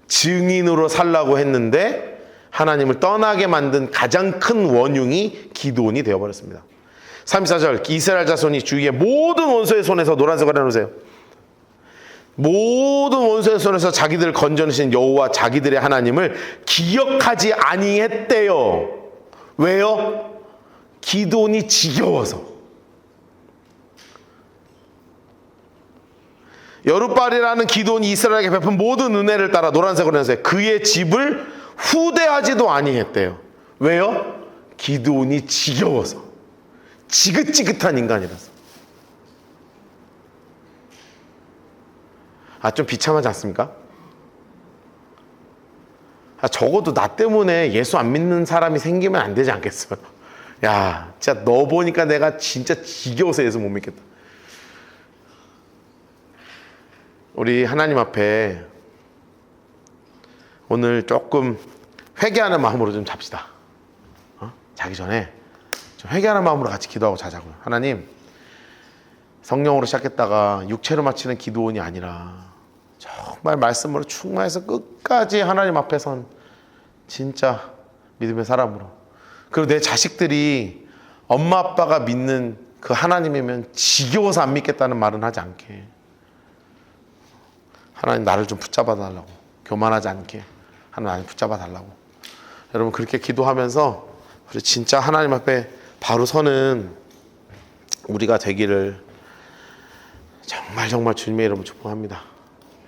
증인으로 살라고 했는데 하나님을 떠나게 만든 가장 큰 원흉이 기드온이 되어버렸습니다. 34절, 이스라엘 자손이 주위의 모든 원수의 손에서, 노란색으로 해놓으세요. 모든 원수의 손에서 자기들을 건져내신 여호와 자기들의 하나님을 기억하지 아니했대요. 왜요? 기드온이 지겨워서. 여룻바알이라는 기드온이 이스라엘에게 베푼 모든 은혜를 따라, 노란색으로 해서 그의 집을 후대하지도 아니했대요. 왜요? 기드온이 지겨워서. 지긋지긋한 인간이라서. 좀 비참하지 않습니까? 적어도 나 때문에 예수 안 믿는 사람이 생기면 안 되지 않겠어요? 야, 진짜 너 보니까 내가 진짜 지겨워서 예수 못 믿겠다. 우리 하나님 앞에 오늘 조금 회개하는 마음으로 좀 잡시다. 자기 전에 좀 회개하는 마음으로 같이 기도하고 자자고요. 하나님, 성령으로 시작했다가 육체로 마치는 기도원이 아니라 정말 말씀으로 충만해서 끝까지 하나님 앞에 선 진짜 믿음의 사람으로, 그리고 내 자식들이 엄마 아빠가 믿는 그 하나님이면 지겨워서 안 믿겠다는 말은 하지 않게, 하나님 나를 좀 붙잡아 달라고, 교만하지 않게 하나님 나를 붙잡아 달라고. 여러분, 그렇게 기도하면서 우리 진짜 하나님 앞에 바로 서는 우리가 되기를 정말 주님의 이름으로 축복합니다.